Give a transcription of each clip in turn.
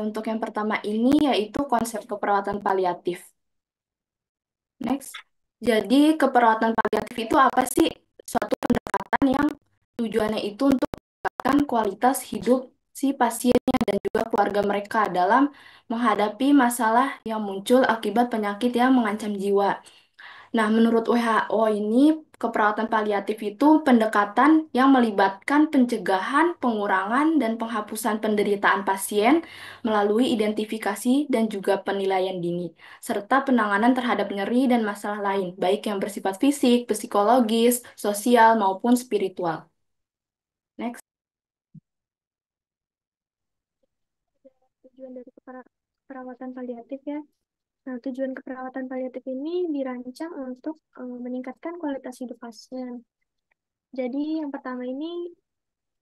Untuk yang pertama ini yaitu konsep keperawatan paliatif. Next. Jadi, keperawatan paliatif itu apa sih? Suatu pendekatan yang tujuannya itu untuk meningkatkan kualitas hidup si pasiennya dan juga keluarga mereka dalam menghadapi masalah yang muncul akibat penyakit yang mengancam jiwa. Nah, menurut WHO ini, keperawatan paliatif itu pendekatan yang melibatkan pencegahan, pengurangan, dan penghapusan penderitaan pasien melalui identifikasi dan juga penilaian dini, serta penanganan terhadap nyeri dan masalah lain, baik yang bersifat fisik, psikologis, sosial, maupun spiritual. Next. Tujuan dari keperawatan paliatif ya. Nah, tujuan keperawatan paliatif ini dirancang untuk meningkatkan kualitas hidup pasien. Jadi, yang pertama ini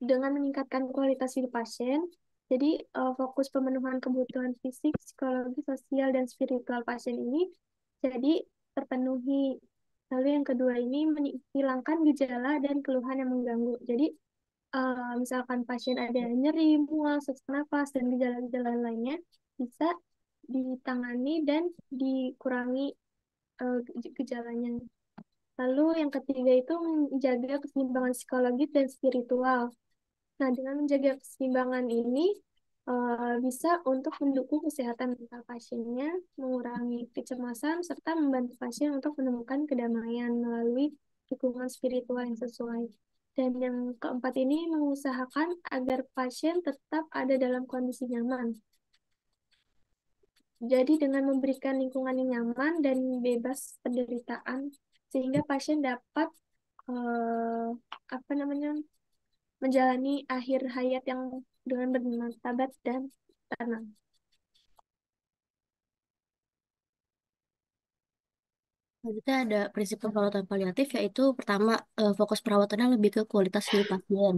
dengan meningkatkan kualitas hidup pasien, jadi fokus pemenuhan kebutuhan fisik, psikologi, sosial, dan spiritual pasien ini jadi terpenuhi. Lalu yang kedua ini menghilangkan gejala dan keluhan yang mengganggu. Jadi misalkan pasien ada nyeri, mual, sesak napas, dan gejala-gejala lainnya bisa ditangani dan dikurangi gejalanya. Lalu yang ketiga itu menjaga keseimbangan psikologis dan spiritual. Nah, dengan menjaga keseimbangan ini bisa untuk mendukung kesehatan mental pasiennya, mengurangi kecemasan, serta membantu pasien untuk menemukan kedamaian melalui dukungan spiritual yang sesuai. Dan yang keempat ini mengusahakan agar pasien tetap ada dalam kondisi nyaman. Jadi dengan memberikan lingkungan yang nyaman dan bebas penderitaan, sehingga pasien dapat eh, apa namanya menjalani akhir hayat yang dengan bermartabat dan tenang. Selanjutnya ada prinsip perawatan paliatif yaitu pertama fokus perawatannya lebih ke kualitas hidup pasien.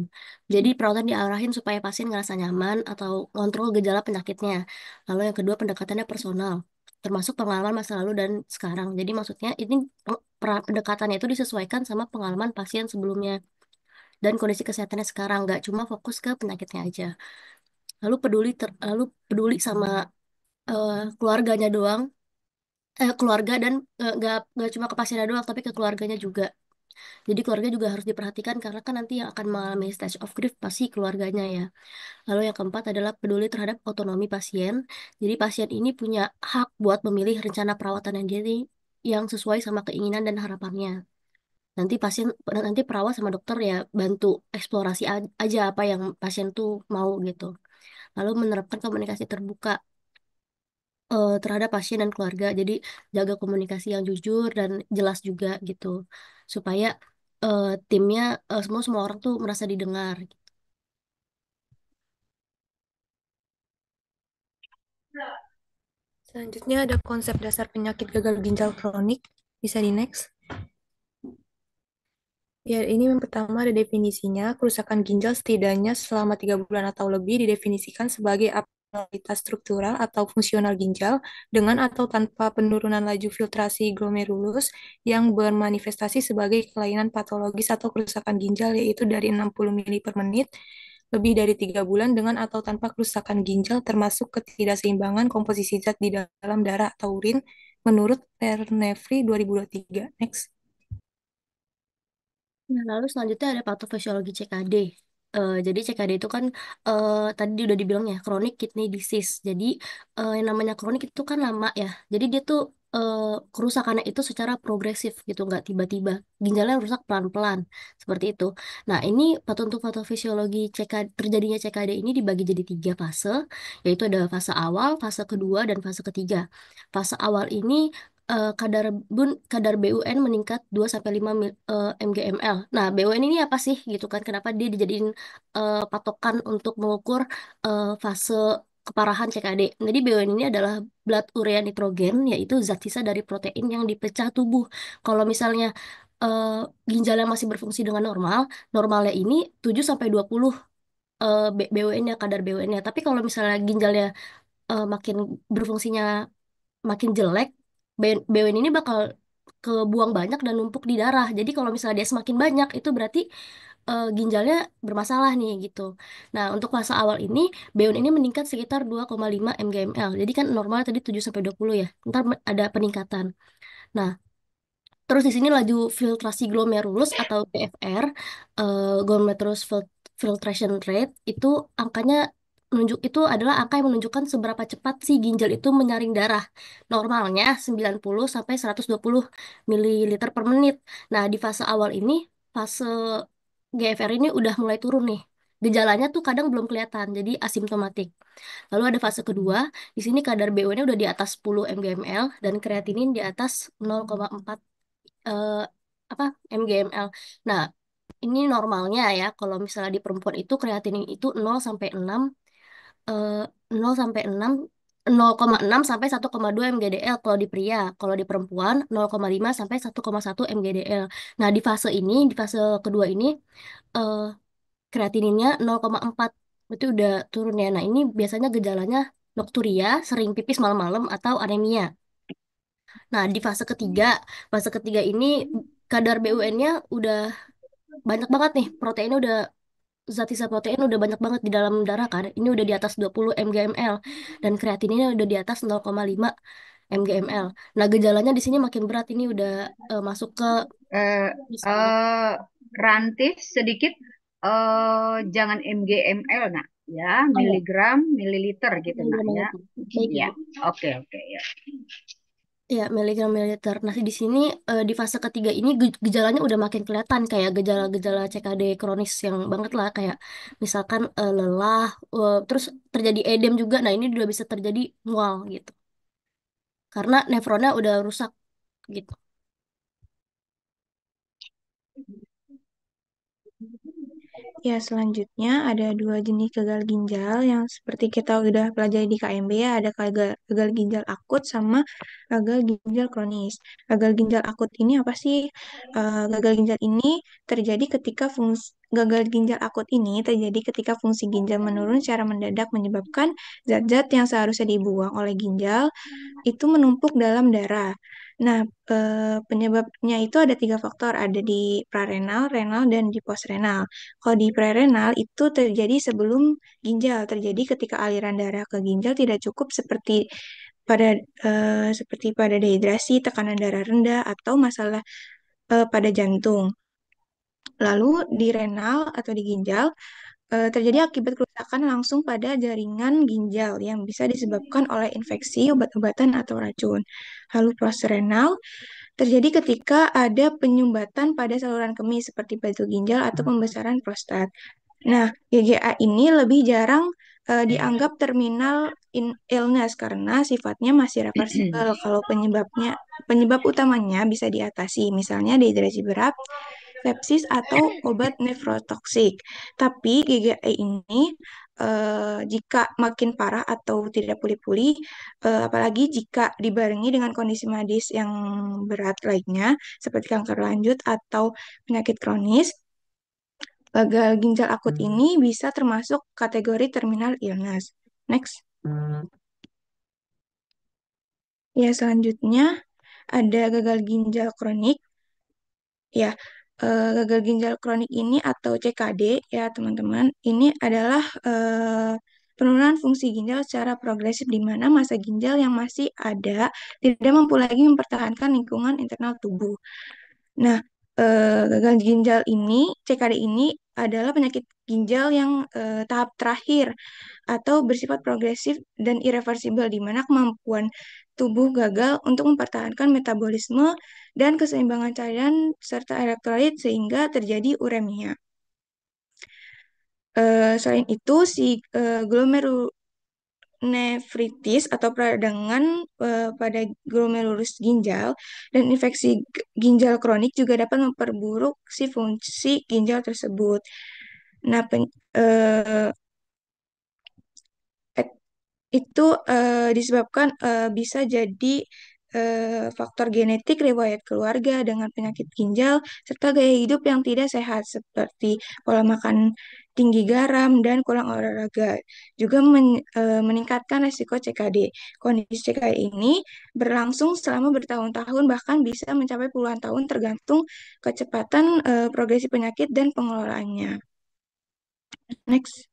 Jadi perawatan diarahin supaya pasien ngerasa nyaman atau kontrol gejala penyakitnya. Lalu yang kedua pendekatannya personal, termasuk pengalaman masa lalu dan sekarang. Jadi maksudnya ini pendekatannya itu disesuaikan sama pengalaman pasien sebelumnya dan kondisi kesehatannya sekarang, nggak cuma fokus ke penyakitnya aja. Lalu peduli sama keluarganya doang, keluarga dan nggak cuma ke pasiennya doang tapi ke keluarganya juga. Jadi keluarga juga harus diperhatikan karena kan nanti yang akan mengalami stage of grief pasti keluarganya ya. Lalu yang keempat adalah peduli terhadap otonomi pasien. Jadi pasien ini punya hak buat memilih rencana perawatan yang jadi yang sesuai sama keinginan dan harapannya. Nanti perawat sama dokter ya bantu eksplorasi aja apa yang pasien tuh mau gitu. Lalu menerapkan komunikasi terbuka terhadap pasien dan keluarga. Jadi jaga komunikasi yang jujur dan jelas juga gitu. Supaya timnya semua orang tuh merasa didengar. Selanjutnya ada konsep dasar penyakit gagal ginjal kronik. Bisa di next. Ya, ini yang pertama ada definisinya. Kerusakan ginjal setidaknya selama 3 bulan atau lebih didefinisikan sebagai abnormalitas struktural atau fungsional ginjal dengan atau tanpa penurunan laju filtrasi glomerulus yang bermanifestasi sebagai kelainan patologis atau kerusakan ginjal yaitu dari 60 mili per menit lebih dari 3 bulan dengan atau tanpa kerusakan ginjal termasuk ketidakseimbangan komposisi zat di dalam darah atau urin menurut Pernefri 2023. Next. Nah, lalu selanjutnya ada patofisiologi CKD. Jadi CKD itu kan tadi udah dibilang ya chronic kidney disease. Jadi yang namanya kronik itu kan lama ya. Jadi dia tuh eh, kerusakannya itu secara progresif gitu, nggak tiba-tiba. Ginjalnya rusak pelan-pelan seperti itu. Nah, ini untuk patofisiologi terjadinya CKD ini dibagi jadi 3 fase, yaitu ada fase awal, fase kedua, dan fase ketiga. Fase awal ini kadar BUN meningkat 2 sampai 5 mgml. Nah, BUN ini apa sih gitu kan? Kenapa dia dijadiin patokan untuk mengukur fase keparahan CKD? Jadi BUN ini adalah blood urea nitrogen, yaitu zat sisa dari protein yang dipecah tubuh. Kalau misalnya eh, ginjalnya masih berfungsi dengan normal, normalnya ini 7 sampai 20 BUN-nya, kadar BUN-nya. Tapi kalau misalnya ginjalnya makin berfungsinya makin jelek, BUN ini bakal kebuang banyak dan numpuk di darah. Jadi kalau misalnya dia semakin banyak, itu berarti ginjalnya bermasalah nih gitu. Nah, untuk fase awal ini BUN ini meningkat sekitar 2,5 mgml. Jadi kan normal tadi 7 sampai 20 ya. Ntar ada peningkatan. Nah, terus di sini laju filtrasi glomerulus atau GFR, glomerulus filtration rate itu angkanya itu adalah angka yang menunjukkan seberapa cepat si ginjal itu menyaring darah. Normalnya 90 sampai 120 mililiter per menit. Nah, di fase awal ini, fase GFR ini udah mulai turun nih. Gejalanya tuh kadang belum kelihatan, jadi asimptomatik. Lalu ada fase kedua, di sini kadar BU-nya udah di atas 10 mgml dan kreatinin di atas 0,4 eh, apa mgml. Nah, ini normalnya ya kalau misalnya di perempuan itu kreatinin itu eh, 0 sampai 6 0,6 sampai 1,2 mgdl kalau di pria, kalau di perempuan 0,5 sampai 1,1 mgdl. Nah, di fase kedua ini eh, kreatininnya 0,4. Itu udah turun ya. Nah, ini biasanya gejalanya nokturia, sering pipis malam-malam atau anemia. Nah, di fase ketiga ini kadar BUN-nya udah banyak banget nih. Proteinnya udah zat sisa protein udah banyak banget di dalam darah kan. Ini udah di atas 20 mgml dan kreatininnya udah di atas 0,5 mgml. Nah, gejalanya di sini makin berat. Ini udah masuk ke Eh, pneumonia. eh, Rantif sedikit, jangan mgml nak ya, Oh ya, miligram mililiter gitu nak ya. miligram baik Ya, Ibu. oke oke ya. Ya, miligram mililiter. Nah, di sini di fase ketiga ini gejalanya udah makin kelihatan kayak gejala-gejala CKD kronis yang banget lah kayak misalkan lelah, terus terjadi edem juga. Nah, ini udah bisa terjadi mual gitu. Karena nefronnya udah rusak gitu. Ya, selanjutnya ada dua jenis gagal ginjal yang seperti kita udah pelajari di KMB ya, ada gagal ginjal akut sama gagal ginjal kronis. Gagal ginjal akut ini apa sih? Gagal ginjal ini terjadi ketika gagal ginjal akut ini terjadi ketika fungsi ginjal menurun secara mendadak menyebabkan zat-zat yang seharusnya dibuang oleh ginjal itu menumpuk dalam darah. Nah, penyebabnya itu ada tiga faktor, ada di prarenal, renal, dan di postrenal. Kalau di prerenal itu terjadi sebelum ginjal, terjadi ketika aliran darah ke ginjal tidak cukup pada seperti pada dehidrasi, tekanan darah rendah, atau masalah pada jantung. Lalu di renal atau di ginjal terjadi akibat kerusakan langsung pada jaringan ginjal yang bisa disebabkan oleh infeksi, obat-obatan, atau racun. Lalu postrenal terjadi ketika ada penyumbatan pada saluran kemih seperti batu ginjal atau pembesaran prostat. Nah, GGA ini lebih jarang dianggap terminal illness karena sifatnya masih reversible kalau penyebab utamanya bisa diatasi, misalnya dehidrasi berat, sepsis atau obat nefrotoksik. Tapi GGA ini jika makin parah atau tidak pulih-pulih, apalagi jika dibarengi dengan kondisi medis yang berat lainnya seperti kanker lanjut atau penyakit kronis, gagal ginjal akut ini bisa termasuk kategori terminal illness. Next. Ya, selanjutnya ada gagal ginjal kronik. Ya, gagal ginjal kronik ini atau CKD ya teman-teman, ini adalah penurunan fungsi ginjal secara progresif di mana massa ginjal yang masih ada tidak mampu lagi mempertahankan lingkungan internal tubuh. Nah, gagal ginjal ini, CKD ini adalah penyakit ginjal yang tahap terakhir atau bersifat progresif dan irreversibel, di mana kemampuan tubuh gagal untuk mempertahankan metabolisme dan keseimbangan cairan serta elektrolit sehingga terjadi uremia. Selain itu, si glomerulonefritis atau peradangan pada glomerulus ginjal dan infeksi ginjal kronik juga dapat memperburuk si fungsi ginjal tersebut. Nah, itu disebabkan bisa jadi faktor genetik, riwayat keluarga dengan penyakit ginjal, serta gaya hidup yang tidak sehat seperti pola makan tinggi garam, dan kurang olahraga. Juga meningkatkan resiko CKD. Kondisi CKD ini berlangsung selama bertahun-tahun, bahkan bisa mencapai puluhan tahun tergantung kecepatan progresi penyakit dan pengelolaannya. Next.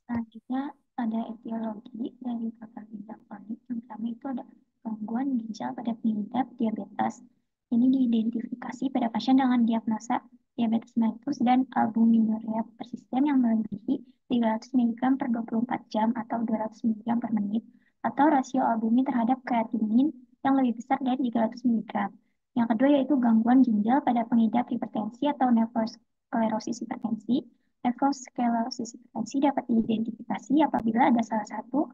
Selanjutnya ada etiologi dari gagal ginjal kronik. Yang pertama itu ada gangguan ginjal pada pengidap diabetes. Ini diidentifikasi pada pasien dengan diagnosa diabetes mellitus dan albuminuria persisten yang melebihi 300 mg per 24 jam atau 200 mg per menit, atau rasio albumin terhadap kreatinin yang lebih besar dari 300 mg. Yang kedua yaitu gangguan ginjal pada pengidap hipertensi atau nephrosklerosis hipertensi. Nephrosklerosis hipertensi dapat diidentifikasi apabila ada salah satu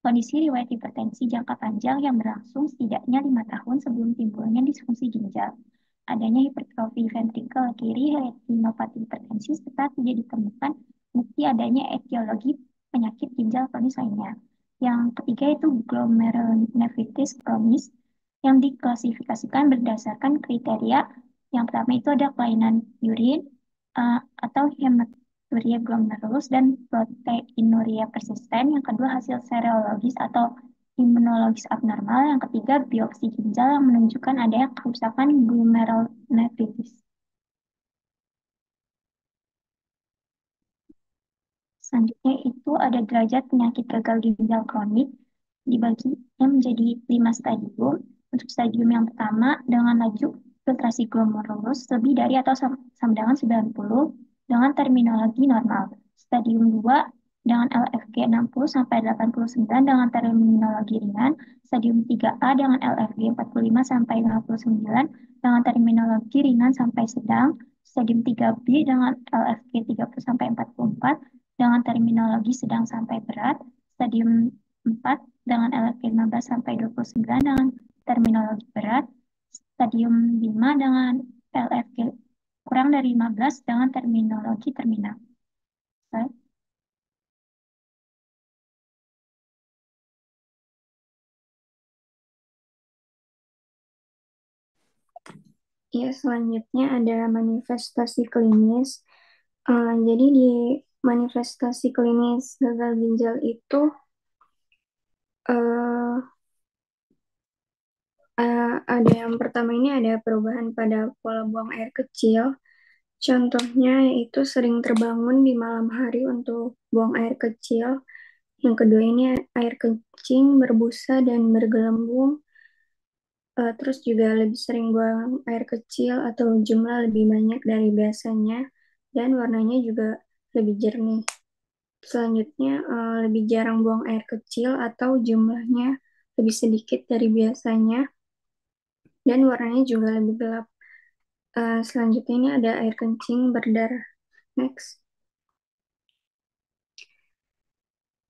kondisi riwayat hipertensi jangka panjang yang berlangsung setidaknya 5 tahun sebelum timbulnya disfungsi ginjal, adanya hipertrofi ventrikel kiri, retinopati hipertensi, serta tidak ditemukan bukti adanya etiologi penyakit ginjal kronis lainnya. Yang ketiga itu glomerulonefritis kronis yang diklasifikasikan berdasarkan kriteria. Yang pertama itu ada kelainan urin atau hematuria glomerulus dan proteinuria persisten. Yang kedua hasil serologis atau imunologis abnormal. Yang ketiga biopsi ginjal yang menunjukkan adanya kerusakan glomerulonefritis. Selanjutnya itu ada derajat penyakit gagal ginjal kronik, dibaginya menjadi 5 stadium. Untuk stadium yang pertama dengan laju filtrasi glomerulus lebih dari atau sama dengan 90 dengan terminologi normal. Stadium 2 dengan LFG 60 sampai 89 dengan terminologi ringan. Stadium 3A dengan LFG 45 sampai 59 dengan terminologi ringan sampai sedang. Stadium 3B dengan LFG 30 sampai 44 dengan terminologi sedang sampai berat. Stadium 4 dengan LFG 15 sampai 29 dengan terminologi berat. Stadium 5 dengan LFG kurang dari 15 dengan terminologi terminal. Baik. Ya, selanjutnya ada manifestasi klinis. Jadi di manifestasi klinis gagal ginjal itu ada yang pertama ini ada perubahan pada pola buang air kecil. Contohnya yaitu sering terbangun di malam hari untuk buang air kecil. Yang kedua ini air kencing, berbusa, dan bergelembung. Terus juga lebih sering buang air kecil atau jumlah lebih banyak dari biasanya. Dan warnanya juga lebih jernih. Selanjutnya lebih jarang buang air kecil atau jumlahnya lebih sedikit dari biasanya. Dan warnanya juga lebih gelap. Selanjutnya ini ada air kencing berdarah. Next.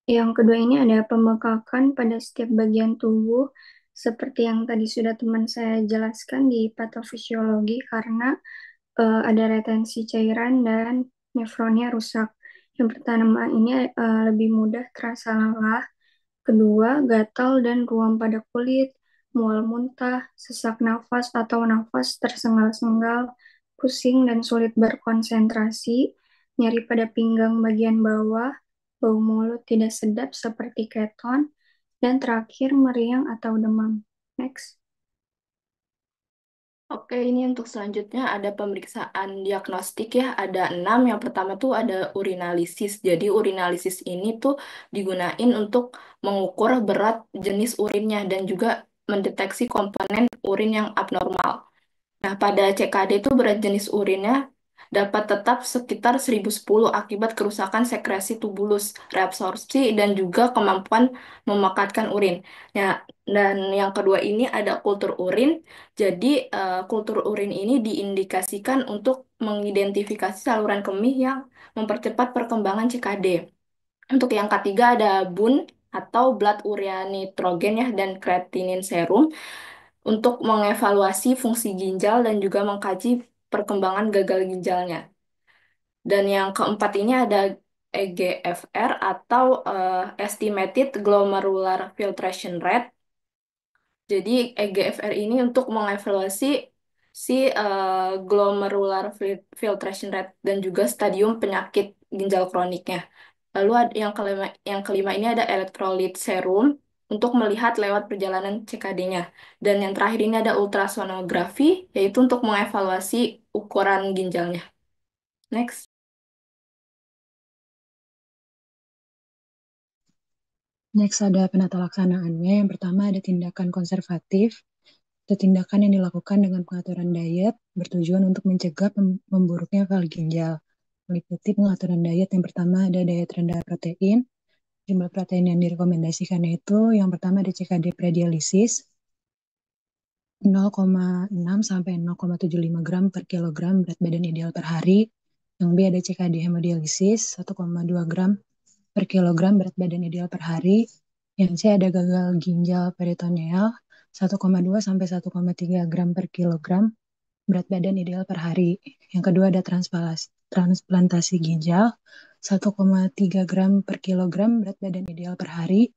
Yang kedua ini ada pembekakan pada setiap bagian tubuh, seperti yang tadi sudah teman saya jelaskan di patofisiologi, karena ada retensi cairan dan nefronnya rusak. Yang pertama ini lebih mudah terasa lelah. Kedua, gatal dan ruam pada kulit, mual muntah, sesak nafas atau nafas tersengal-sengal, pusing dan sulit berkonsentrasi, nyeri pada pinggang bagian bawah, bau mulut tidak sedap seperti keton, dan terakhir meriang atau demam. Next. Oke, ini untuk selanjutnya ada pemeriksaan diagnostik ya, ada 6. Yang pertama tuh ada urinalisis. Jadi urinalisis ini tuh digunain untuk mengukur berat jenis urinnya dan juga mendeteksi komponen urin yang abnormal. Nah, pada CKD itu berat jenis urinnya dapat tetap sekitar 1010 akibat kerusakan sekresi tubulus, reabsorpsi, dan juga kemampuan memakatkan urin. Ya, dan yang kedua ini ada kultur urin. Jadi, kultur urin ini diindikasikan untuk mengidentifikasi saluran kemih yang mempercepat perkembangan CKD. Untuk yang ketiga ada BUN atau blood urea nitrogen ya dan creatinine serum untuk mengevaluasi fungsi ginjal dan juga mengkaji perkembangan gagal ginjalnya. Dan yang keempat ini ada EGFR atau Estimated Glomerular Filtration Rate. Jadi EGFR ini untuk mengevaluasi si glomerular filtration rate dan juga stadium penyakit ginjal kroniknya. Lalu yang kelima ini ada elektrolit serum untuk melihat lewat perjalanan CKD-nya. Dan yang terakhir ini ada ultrasonografi, yaitu untuk mengevaluasi ukuran ginjalnya. Next. Next ada penata laksanaannya. Yang pertama ada tindakan konservatif atau tindakan yang dilakukan dengan pengaturan diet bertujuan untuk mencegah memburuknya fal ginjal. Meliputi pengaturan diet yang pertama ada diet rendah protein. Jumlah protein yang direkomendasikan itu yang pertama ada CKD predialisis 0,6 sampai 0,75 gram per kilogram berat badan ideal per hari. Yang B ada CKD hemodialisis 1,2 gram per kilogram berat badan ideal per hari. Yang C ada gagal ginjal peritoneal 1,2 sampai 1,3 gram per kilogram berat badan ideal per hari. Yang kedua ada transplantasi ginjal 1,3 gram per kilogram berat badan ideal per hari.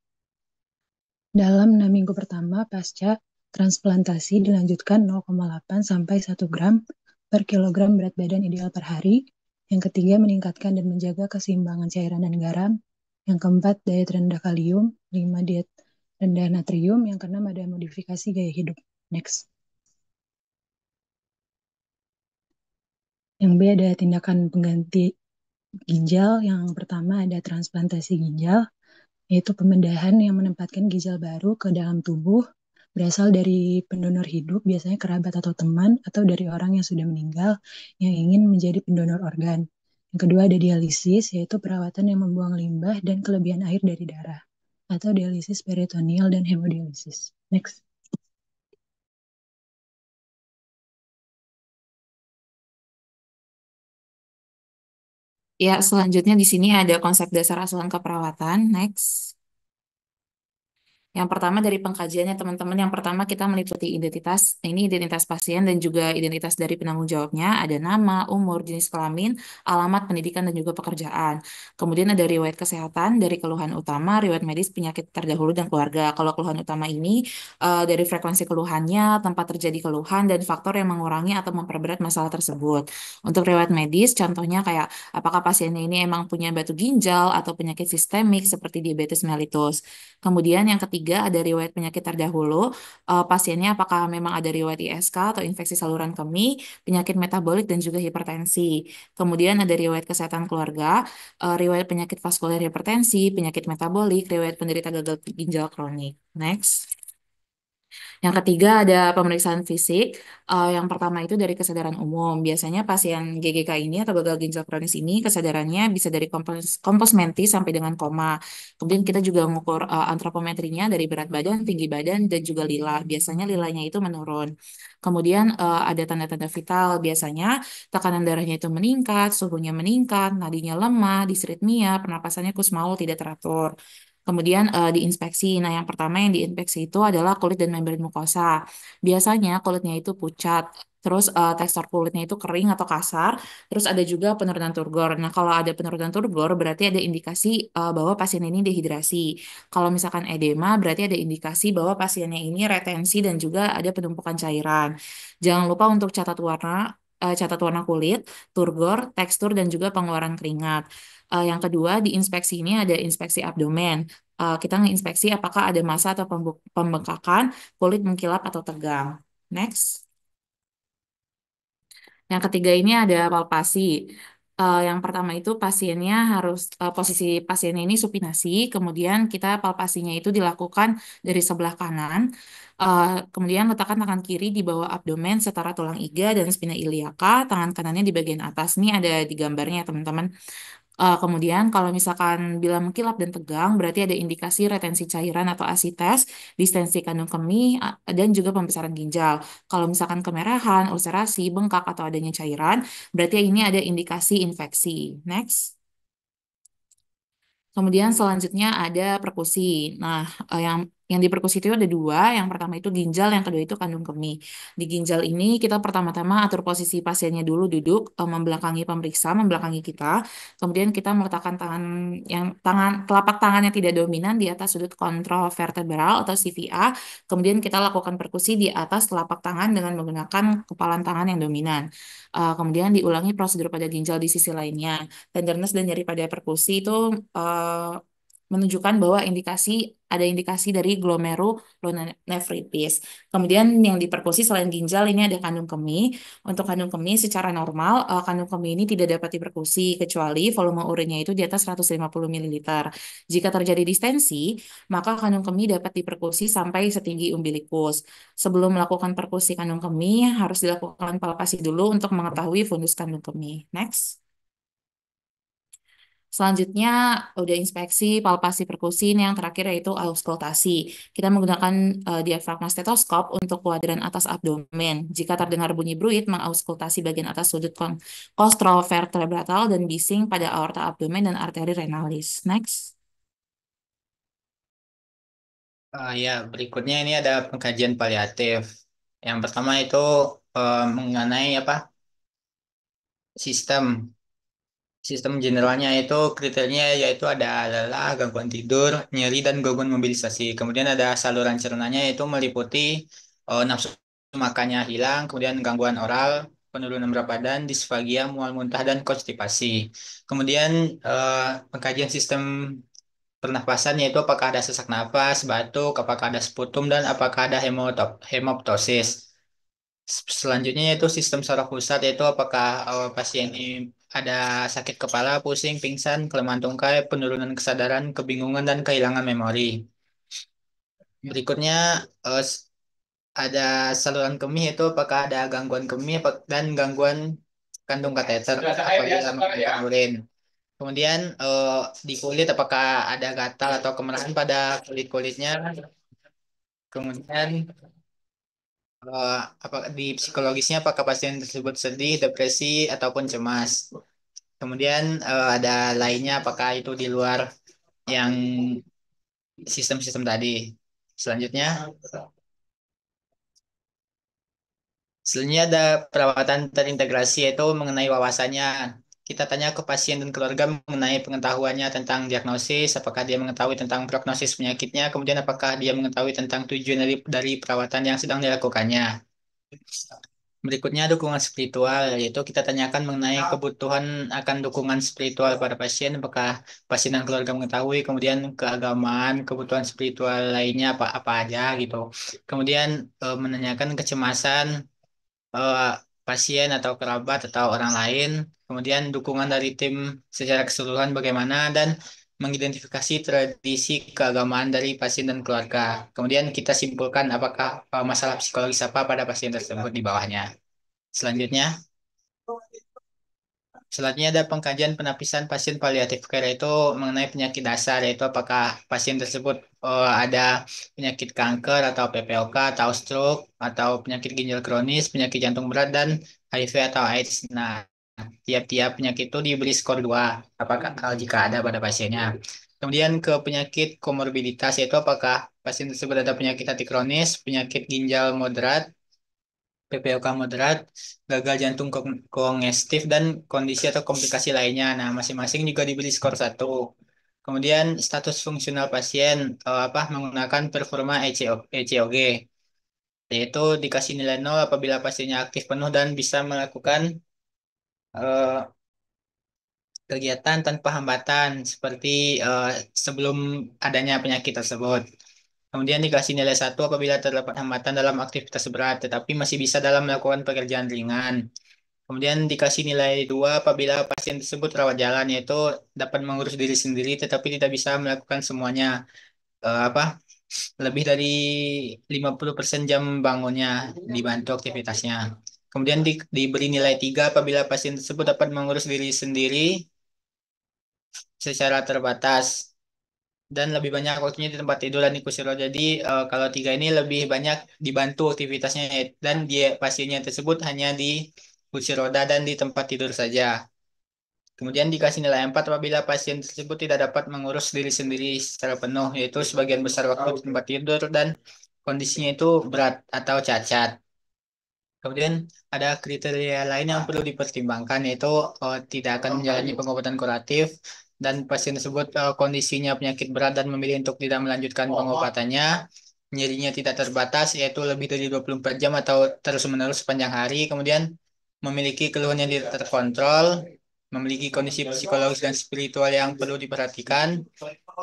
Dalam 6 minggu pertama pasca transplantasi dilanjutkan 0,8 sampai 1 gram per kilogram berat badan ideal per hari. Yang ketiga meningkatkan dan menjaga keseimbangan cairan dan garam. Yang keempat diet rendah kalium, 5 diet rendah natrium, yang keenam ada modifikasi gaya hidup. Next. Yang B ada tindakan pengganti ginjal. Yang pertama ada transplantasi ginjal, yaitu pembedahan yang menempatkan ginjal baru ke dalam tubuh berasal dari pendonor hidup, biasanya kerabat atau teman, atau dari orang yang sudah meninggal yang ingin menjadi pendonor organ. Yang kedua ada dialisis, yaitu perawatan yang membuang limbah dan kelebihan air dari darah, atau dialisis peritoneal dan hemodialisis. Next. Ya, selanjutnya di sini ada konsep dasar asuhan keperawatan. Next. Yang pertama dari pengkajiannya teman-teman, yang pertama kita meliputi identitas pasien dan juga identitas dari penanggung jawabnya, ada nama, umur, jenis kelamin, alamat, pendidikan, dan juga pekerjaan. Kemudian ada riwayat kesehatan dari keluhan utama, riwayat medis, penyakit terdahulu, dan keluarga. Kalau keluhan utama ini dari frekuensi keluhannya, tempat terjadi keluhan, dan faktor yang mengurangi atau memperberat masalah tersebut. Untuk riwayat medis, contohnya kayak apakah pasiennya ini emang punya batu ginjal atau penyakit sistemik seperti diabetes mellitus. Kemudian yang ketiga ada riwayat penyakit terdahulu. Pasiennya apakah memang ada riwayat ISK atau infeksi saluran kemih, penyakit metabolik dan juga hipertensi. Kemudian ada riwayat kesehatan keluarga, riwayat penyakit vaskuler hipertensi, penyakit metabolik, riwayat penderita gagal ginjal kronik. Next. Yang ketiga ada pemeriksaan fisik. Yang pertama itu dari kesadaran umum. Biasanya pasien GGK ini atau gagal ginjal kronis ini kesadarannya bisa dari kompos menti sampai dengan koma. Kemudian kita juga mengukur antropometrinya dari berat badan, tinggi badan, dan juga lila. Biasanya lilanya itu menurun. Kemudian ada tanda-tanda vital. Biasanya tekanan darahnya itu meningkat, suhunya meningkat, nadinya lemah, disritmia, pernapasannya kusmaul tidak teratur. Kemudian diinspeksi. Nah, yang pertama yang diinspeksi itu adalah kulit dan membran mukosa. Biasanya kulitnya itu pucat, terus tekstur kulitnya itu kering atau kasar, terus ada juga penurunan turgor. Nah, kalau ada penurunan turgor berarti ada indikasi bahwa pasien ini dehidrasi. Kalau misalkan edema berarti ada indikasi bahwa pasiennya ini retensi dan juga ada penumpukan cairan. Jangan lupa untuk catat warna kulit, turgor, tekstur, dan juga pengeluaran keringat. Yang kedua, di inspeksi ini ada inspeksi abdomen. Kita ngeinspeksi apakah ada massa atau pembengkakan, kulit mengkilap atau tegang. Next. Yang ketiga ini ada palpasi. Yang pertama itu pasiennya harus posisi pasiennya ini supinasi, kemudian kita palpasinya itu dilakukan dari sebelah kanan. Kemudian letakkan tangan kiri di bawah abdomen setara tulang iga dan spina iliaka, tangan kanannya di bagian atas. Ini ada di gambarnya ya teman-teman. Kemudian kalau misalkan bila mengkilap dan tegang, berarti ada indikasi retensi cairan atau asites, distensi kandung kemih, dan juga pembesaran ginjal. Kalau misalkan kemerahan, ulcerasi, bengkak, atau adanya cairan, berarti ini ada indikasi infeksi. Next. Kemudian selanjutnya ada perkusi. Nah, yang Yang di perkusi itu ada dua, yang pertama itu ginjal, yang kedua itu kandung kemih. Di ginjal ini kita pertama-tama atur posisi pasiennya dulu duduk, membelakangi pemeriksa, membelakangi kita. Kemudian kita meletakkan tangan telapak tangan yang tidak dominan di atas sudut kontrol vertebral atau CVA. Kemudian kita lakukan perkusi di atas telapak tangan dengan menggunakan kepalan tangan yang dominan. Kemudian diulangi prosedur pada ginjal di sisi lainnya. Tenderness dan nyeri pada perkusi itu menunjukkan bahwa ada indikasi dari glomerulonefritis. Kemudian yang diperkusi selain ginjal ini ada kandung kemih. Untuk kandung kemih secara normal kandung kemih ini tidak dapat diperkusi kecuali volume urinnya itu di atas 150 ml. Jika terjadi distensi, maka kandung kemih dapat diperkusi sampai setinggi umbilikus. Sebelum melakukan perkusi kandung kemih harus dilakukan palpasi dulu untuk mengetahui fundus kandung kemih. Next. Selanjutnya udah inspeksi, palpasi, perkusi. Ini yang terakhir yaitu auskultasi. Kita menggunakan diafragma stetoskop untuk kuadran atas abdomen. Jika terdengar bunyi bruit, mengauskultasi bagian atas sudut kostrovertebratal dan bising pada aorta abdomen dan arteri renalis. Next. Ya, berikutnya ini ada pengkajian paliatif. Yang pertama itu mengenai apa? Sistem. Sistem generalnya itu kriterianya yaitu ada lelah, gangguan tidur, nyeri, dan gangguan mobilisasi. Kemudian ada saluran cernanya yaitu meliputi nafsu makannya hilang, kemudian gangguan oral, penurunan berat badan, disfagia, mual muntah, dan konstipasi. Kemudian pengkajian sistem pernapasan yaitu apakah ada sesak napas, batuk, apakah ada sputum, dan apakah ada hemoptosis. Selanjutnya yaitu sistem saraf pusat yaitu apakah pasien ini ada sakit kepala, pusing, pingsan, kelemahan tungkai, penurunan kesadaran, kebingungan, dan kehilangan memori. Berikutnya ada saluran kemih itu apakah ada gangguan kemih dan gangguan kantung kateter apabila menggunakan urin. Kemudian di kulit apakah ada gatal atau kemerahan pada kulit-kulitnya. Kemudian apa di psikologisnya apakah pasien tersebut sedih, depresi ataupun cemas. Kemudian ada lainnya apakah itu di luar yang sistem-sistem tadi. Selanjutnya, selanjutnya ada perawatan terintegrasi yaitu mengenai wawasannya. Kita tanya ke pasien dan keluarga mengenai pengetahuannya tentang diagnosis, apakah dia mengetahui tentang prognosis penyakitnya, kemudian apakah dia mengetahui tentang tujuan dari perawatan yang sedang dilakukannya. Berikutnya dukungan spiritual, yaitu kita tanyakan mengenai kebutuhan akan dukungan spiritual pada pasien, apakah pasien dan keluarga mengetahui, kemudian keagamaan, kebutuhan spiritual lainnya apa aja gitu. Kemudian menanyakan kecemasan eh, pasien atau kerabat atau orang lain, kemudian dukungan dari tim secara keseluruhan bagaimana dan mengidentifikasi tradisi keagamaan dari pasien dan keluarga. Kemudian kita simpulkan apakah masalah psikologis apa pada pasien tersebut di bawahnya. Selanjutnya, selanjutnya ada pengkajian penapisan pasien paliatif care itu mengenai penyakit dasar yaitu apakah pasien tersebut ada penyakit kanker atau PPOK atau stroke atau penyakit ginjal kronis, penyakit jantung berat dan HIV atau AIDS. Nah, tiap-tiap penyakit itu diberi skor 2 apakah kalau jika ada pada pasiennya. Kemudian ke penyakit komorbiditas yaitu apakah pasien tersebut ada penyakit hati kronis, penyakit ginjal moderat, PPOK moderat, gagal jantung kongestif, dan kondisi atau komplikasi lainnya. Nah, masing-masing juga diberi skor 1. Kemudian status fungsional pasien menggunakan performa ECOG, yaitu dikasih nilai 0 apabila pasiennya aktif penuh dan bisa melakukan eh, kegiatan tanpa hambatan seperti eh, sebelum adanya penyakit tersebut. Kemudian dikasih nilai 1 apabila terdapat hambatan dalam aktivitas berat, tetapi masih bisa dalam melakukan pekerjaan ringan. Kemudian dikasih nilai 2 apabila pasien tersebut rawat jalan, yaitu dapat mengurus diri sendiri, tetapi tidak bisa melakukan semuanya. Eh, apa Lebih dari 50% jam bangunnya dibantu aktivitasnya. Kemudian diberi nilai 3 apabila pasien tersebut dapat mengurus diri sendiri secara terbatas dan lebih banyak waktunya di tempat tidur dan di kursi roda. Jadi kalau 3 ini lebih banyak dibantu aktivitasnya dan dia pasiennya tersebut hanya di kursi roda dan di tempat tidur saja. Kemudian dikasih nilai 4 apabila pasien tersebut tidak dapat mengurus diri sendiri secara penuh, yaitu sebagian besar waktu di tempat tidur dan kondisinya itu berat atau cacat. Kemudian ada kriteria lain yang perlu dipertimbangkan, yaitu tidak akan menjalani pengobatan kuratif dan pasien tersebut kondisinya penyakit berat dan memilih untuk tidak melanjutkan pengobatannya. Nyerinya tidak terbatas, yaitu lebih dari 24 jam atau terus-menerus sepanjang hari. Kemudian memiliki keluhan yang tidak terkontrol, memiliki kondisi psikologis dan spiritual yang perlu diperhatikan,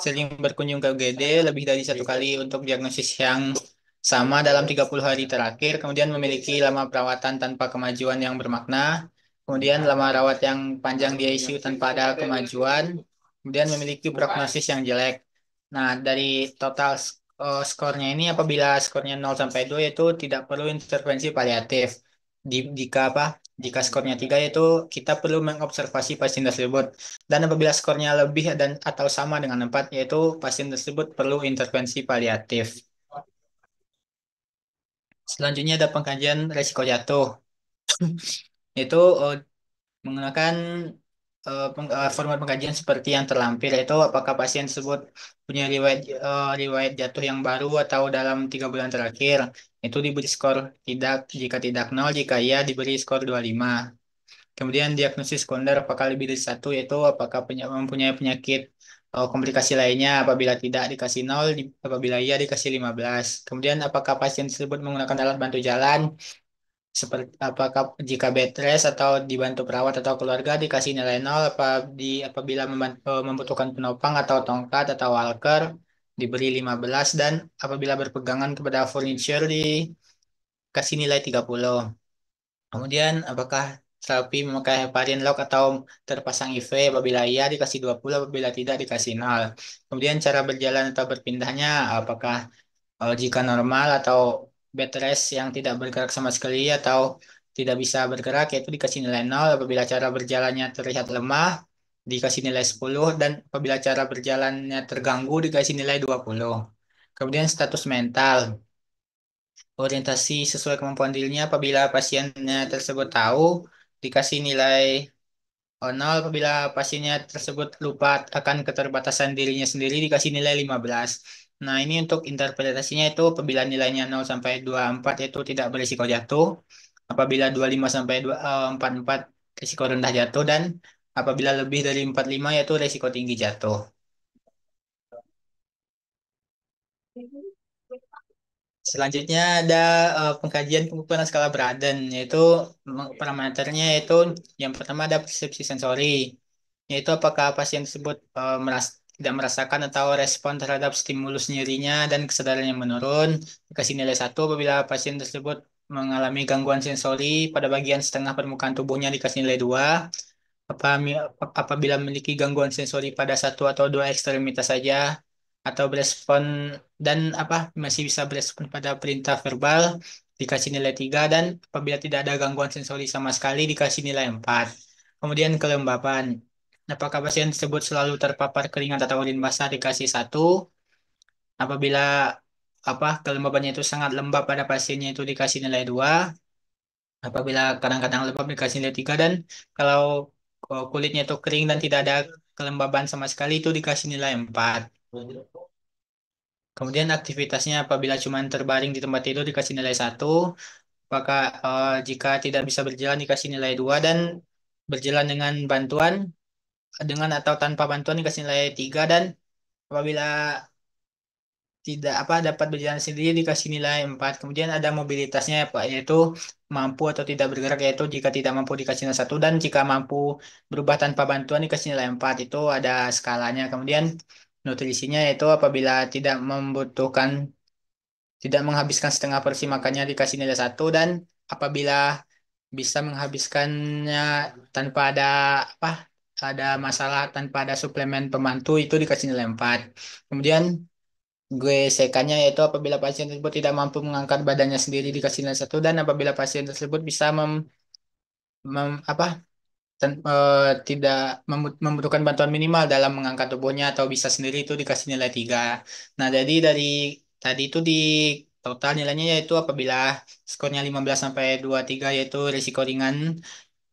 sering berkunjung ke UGD lebih dari satu kali untuk diagnosis yang sama dalam 30 hari terakhir, kemudian memiliki lama perawatan tanpa kemajuan yang bermakna, kemudian lama rawat yang panjang di ICU tanpa ada kemajuan, kemudian memiliki prognosis yang jelek. Nah, dari total skornya ini apabila skornya 0 sampai 2 itu tidak perlu intervensi paliatif. Jika apa? Jika skornya 3 yaitu kita perlu mengobservasi pasien tersebut. Dan apabila skornya lebih dan atau sama dengan 4 yaitu pasien tersebut perlu intervensi paliatif. Selanjutnya ada pengkajian resiko jatuh. Itu menggunakan format pengkajian seperti yang terlampir, yaitu apakah pasien tersebut punya riwayat jatuh yang baru atau dalam 3 bulan terakhir. Itu diberi skor tidak, jika tidak 0, jika iya diberi skor 25. Kemudian diagnosis sekunder apakah lebih dari satu, yaitu apakah mempunyai penyakit komplikasi lainnya, apabila tidak dikasih 0, apabila iya dikasih 15. Kemudian apakah pasien tersebut menggunakan alat bantu jalan, seperti apakah jika bed rest atau dibantu perawat atau keluarga dikasih nilai 0, apabila membutuhkan penopang atau tongkat atau walker diberi 15, dan apabila berpegangan kepada furniture dikasih nilai 30. Kemudian apakah terapi memakai heparin lock atau terpasang IV, apabila iya dikasih 20, apabila tidak dikasih 0. Kemudian cara berjalan atau berpindahnya, apakah jika normal atau bed rest yang tidak bergerak sama sekali atau tidak bisa bergerak, yaitu dikasih nilai 0, apabila cara berjalannya terlihat lemah dikasih nilai 10, dan apabila cara berjalannya terganggu dikasih nilai 20. Kemudian status mental, orientasi sesuai kemampuan dirinya, apabila pasiennya tersebut tahu dikasih nilai 0, apabila pasiennya tersebut lupa akan keterbatasan dirinya sendiri dikasih nilai 15. Nah, ini untuk interpretasinya itu apabila nilainya 0 sampai 24 itu tidak berisiko jatuh, apabila 25 sampai 44 risiko rendah jatuh, dan apabila lebih dari 45 yaitu risiko tinggi jatuh. Selanjutnya ada pengkajian pengukuran skala Braden, yaitu parameternya yaitu yang pertama ada persepsi sensori, yaitu apakah pasien tersebut tidak merasakan atau respon terhadap stimulus nyerinya dan kesadarannya menurun. Dikasih nilai 1 apabila pasien tersebut mengalami gangguan sensori pada bagian setengah permukaan tubuhnya dikasih nilai 2. Apabila memiliki gangguan sensori pada satu atau dua ekstremitas saja atau berespon dan masih bisa berespon pada perintah verbal dikasih nilai 3, dan apabila tidak ada gangguan sensori sama sekali dikasih nilai 4. Kemudian kelembapan. Apakah pasien tersebut selalu terpapar keringat atau urin basah dikasih 1. Apabila kelembabannya itu sangat lembab pada pasiennya itu dikasih nilai 2. Apabila kadang-kadang lembab dikasih nilai 3, dan kalau kulitnya itu kering dan tidak ada kelembaban sama sekali itu dikasih nilai 4. Kemudian aktivitasnya apabila cuma terbaring di tempat tidur dikasih nilai 1. Apakah jika tidak bisa berjalan dikasih nilai 2, dan berjalan dengan atau tanpa bantuan dikasih nilai 3, dan apabila tidak dapat berjalan sendiri dikasih nilai 4. Kemudian ada mobilitasnya Pak, yaitu mampu atau tidak bergerak, yaitu jika tidak mampu dikasih nilai 1, dan jika mampu berubah tanpa bantuan dikasih nilai 4. Itu ada skalanya. Kemudian nutrisinya yaitu apabila tidak menghabiskan setengah porsi makannya dikasih nilai 1, dan apabila bisa menghabiskannya tanpa ada masalah tanpa ada suplemen pembantu itu dikasih nilai 4. Kemudian GSK-nya yaitu apabila pasien tersebut tidak mampu mengangkat badannya sendiri dikasih nilai 1, dan apabila pasien tersebut bisa mem- apa tidak membutuhkan bantuan minimal dalam mengangkat tubuhnya atau bisa sendiri itu dikasih nilai 3. Nah, jadi dari tadi itu di total nilainya yaitu apabila skornya 15 sampai 23 yaitu risiko ringan,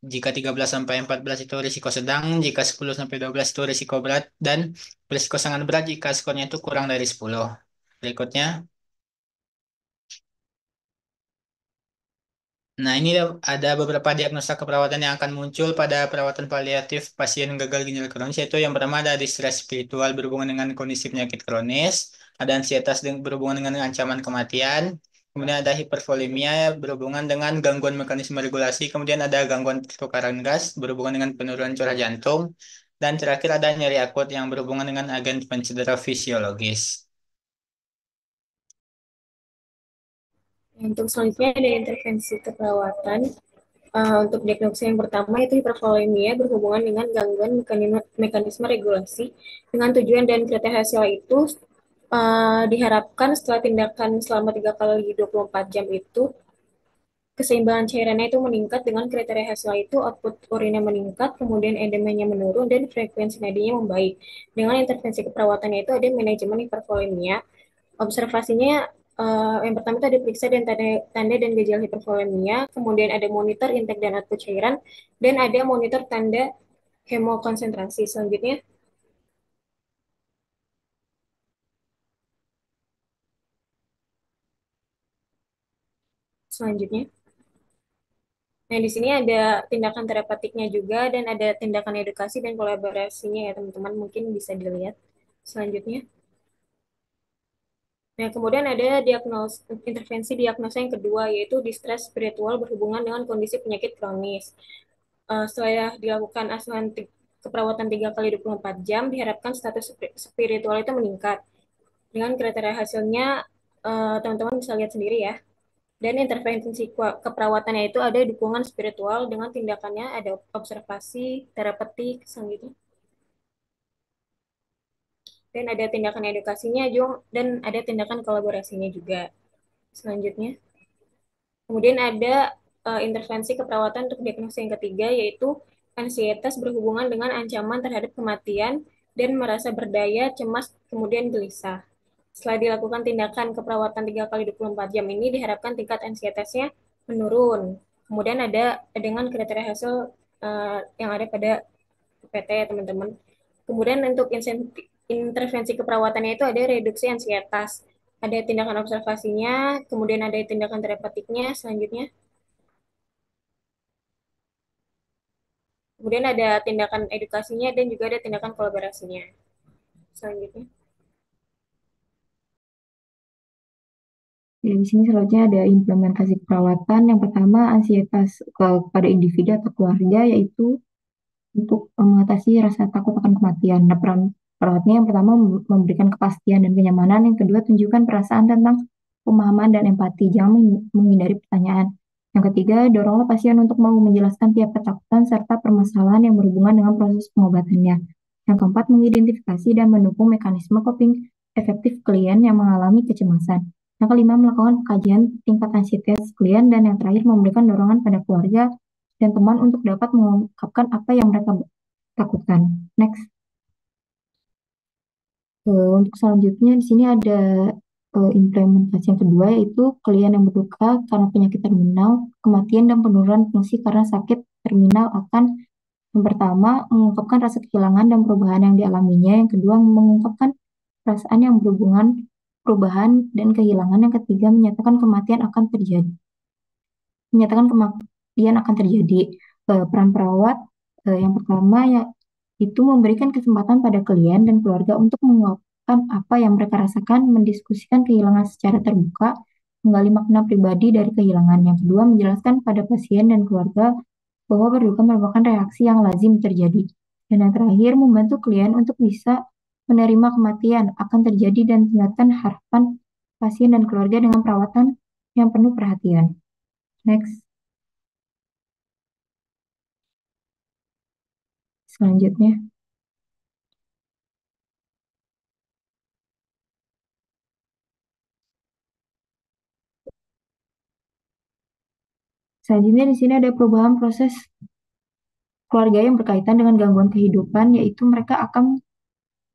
Jika 13 sampai 14 itu risiko sedang, jika 10 sampai 12 itu risiko berat, dan risiko sangat berat jika skornya itu kurang dari 10. Berikutnya. Nah, ini ada beberapa diagnosa keperawatan yang akan muncul pada perawatan paliatif pasien gagal ginjal kronis, yaitu yang pertama ada distress spiritual berhubungan dengan kondisi penyakit kronis, ada ansietas berhubungan dengan ancaman kematian, kemudian ada hipervolemia berhubungan dengan gangguan mekanisme regulasi, kemudian ada gangguan pertukaran gas berhubungan dengan penurunan curah jantung, dan terakhir ada nyeri akut yang berhubungan dengan agen pencedera fisiologis. Untuk selanjutnya ada intervensi keperawatan. Untuk diagnosa yang pertama itu hipervolemia berhubungan dengan gangguan mekanisme regulasi. Dengan tujuan dan kriteria hasil itu diharapkan setelah tindakan selama 3 kali 24 jam itu keseimbangan cairannya itu meningkat. Dengan kriteria hasil itu output urinnya meningkat, kemudian edemanya menurun, dan frekuensi nadinya membaik. Dengan intervensi keperawatannya itu ada manajemen hipervolemia. Observasinya yang pertama itu ada periksa dan tanda dan gejala hipervolemia, kemudian ada monitor intake dan output cairan, dan ada monitor tanda hemokonsentrasi. Selanjutnya. Nah, di sini ada tindakan terapeutiknya juga, dan ada tindakan edukasi dan kolaborasinya ya teman-teman, mungkin bisa dilihat selanjutnya. Nah, kemudian ada intervensi diagnosa yang kedua, yaitu distress spiritual berhubungan dengan kondisi penyakit kronis. Setelah dilakukan asuhan keperawatan 3 kali 24 jam, diharapkan status spiritual itu meningkat. Dengan kriteria hasilnya, teman-teman bisa lihat sendiri ya. Dan intervensi keperawatannya itu ada dukungan spiritual, dengan tindakannya ada observasi, terapeutik, selanjutnya. Dan ada tindakan edukasinya juga, dan ada tindakan kolaborasinya juga. Selanjutnya. Kemudian ada intervensi keperawatan untuk diagnosis yang ketiga, yaitu ansietas berhubungan dengan ancaman terhadap kematian dan merasa berdaya, cemas, kemudian gelisah. Setelah dilakukan tindakan keperawatan 3 kali 24 jam ini, diharapkan tingkat ansietasnya menurun. Kemudian ada dengan kriteria hasil yang ada pada PT ya teman-teman. Kemudian untuk intervensi keperawatannya itu ada reduksi ansietas, ada tindakan observasinya, kemudian ada tindakan terapeutiknya selanjutnya. Kemudian ada tindakan edukasinya dan juga ada tindakan kolaborasinya. Selanjutnya. Di sini selanjutnya ada implementasi perawatan. Yang pertama, ansietas kepada individu atau keluarga, yaitu untuk mengatasi rasa takut akan kematian. Nah, peran perawatnya yang pertama memberikan kepastian dan kenyamanan. Yang kedua, tunjukkan perasaan tentang pemahaman dan empati. Jangan menghindari pertanyaan. Yang ketiga, doronglah pasien untuk mau menjelaskan tiap ketakutan serta permasalahan yang berhubungan dengan proses pengobatannya. Yang keempat, mengidentifikasi dan mendukung mekanisme coping efektif klien yang mengalami kecemasan. Yang kelima, melakukan kajian tingkat ansietas klien. Dan yang terakhir, memberikan dorongan pada keluarga dan teman untuk dapat mengungkapkan apa yang mereka takutkan. Next. Untuk selanjutnya di sini ada implementasi yang kedua, yaitu klien yang berduka karena penyakit terminal, kematian dan penurunan fungsi karena sakit terminal akan yang pertama mengungkapkan rasa kehilangan dan perubahan yang dialaminya, yang kedua mengungkapkan perasaan yang berhubungan perubahan dan kehilangan, yang ketiga menyatakan kematian akan terjadi. Peran perawat yang pertama itu memberikan kesempatan pada klien dan keluarga untuk mengungkapkan apa yang mereka rasakan, mendiskusikan kehilangan secara terbuka, menggali makna pribadi dari kehilangan. Yang kedua, menjelaskan pada pasien dan keluarga bahwa berduka merupakan reaksi yang lazim terjadi. Dan yang terakhir, membantu klien untuk bisa menerima kematian akan terjadi dan meningkatkan harapan pasien dan keluarga dengan perawatan yang penuh perhatian. Next. Selanjutnya. Selanjutnya di sini ada perubahan proses keluarga yang berkaitan dengan gangguan kehidupan, yaitu mereka akan